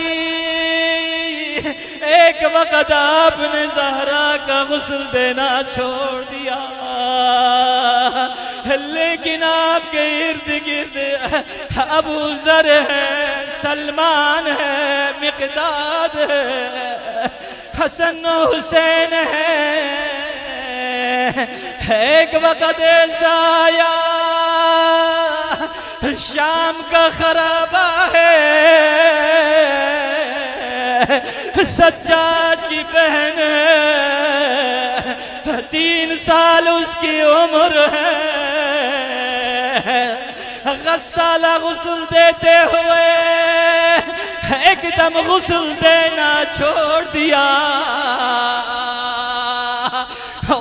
Speaker 1: एक वक्त आपने ज़हरा का गुस्ल देना छोड़ दिया, लेकिन आपके इर्द गिर्द अबू ज़र है, सलमान है, मिक़दाद है, हसन हुसैन है। एक वक्त ऐसा आया, शाम का खराबा है, सज्जाद की बहन है, 3 साल उसकी उम्र है। गस्साला गुस्ल देते हुए एकदम गुस्ल देना छोड़ दिया।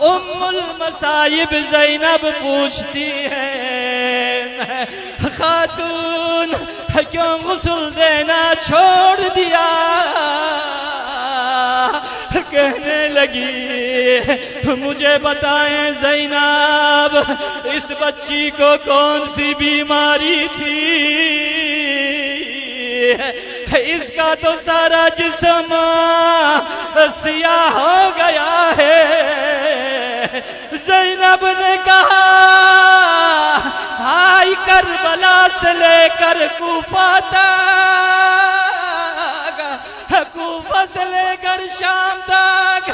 Speaker 1: उम्मुल मसाइब ज़ैनब पूछती है खातून क्यों गुस्ल देना छोड़ दिया? कहने लगी मुझे बताएं ज़ैनब, इस बच्ची को कौन सी बीमारी थी? इसका तो सारा जिस्म सियाह हो गया है। ज़ैनब ने कहा हाय करबला से लेकर कूफा तक, कूफा से लेकर शाम तक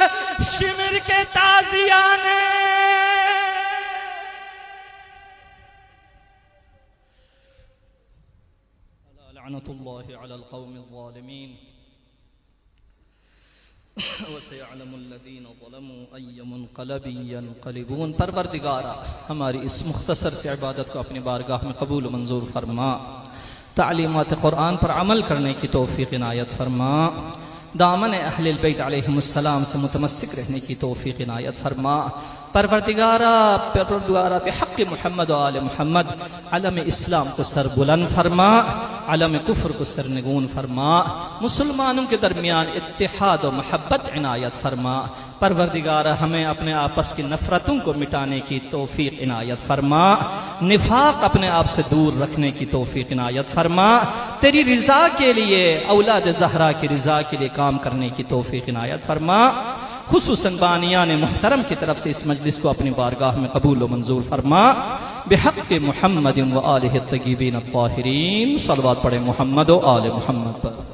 Speaker 1: शिमर के ताज़ियाने लअनतुल्लाहि अलल क़ौमिज़ ज़ालिमीन वसयअलमुल्लज़ीना ज़लमू अय्य मुनक़लबिन यनक़लिबून। परवरदिगारा, हमारी इस मुख्तसर से इबादत को अपनी बारगाह में कबूल मंजूर फरमा, तालीमात कुरान पर अमल करने की तौफीक इनायत फरमा, दामन अहलिल बैत अलैहिमुस्सलाम से मुतमस्सिक रहने की तौफीक इनायत फरमा। परवरदिगारा बिहक़्क़ मुहम्मद व आले मुहम्मद अलम इस्लाम को सर बुलंद फरमा, अलम कुफ्र को सरनगून फरमा, मुसलमानों के दरमियान इत्तिहाद व महब्बत इनायत फरमा। परवरदिगारा, हमें अपने आपस की नफ़रतों को मिटाने की तौफीक इनायत फरमा, निफाक अपने आप से दूर रखने की तौफीक इनायत फरमा, तेरी रिज़ा के लिए, औलाद ज़हरा की रिज़ा के लिए काम करने की तौफीक इनायत फरमा। खुसूसन बानियान मुहतरम की तरफ से इस मजलिस को अपनी बारगाह में कबूल व मंजूर फरमा। बिहक़्क़ मुहम्मद व आलिहि त्तय्यिबीन अत्ताहिरीन। सलवात पढ़े मोहम्मद व आले मोहम्मद पर।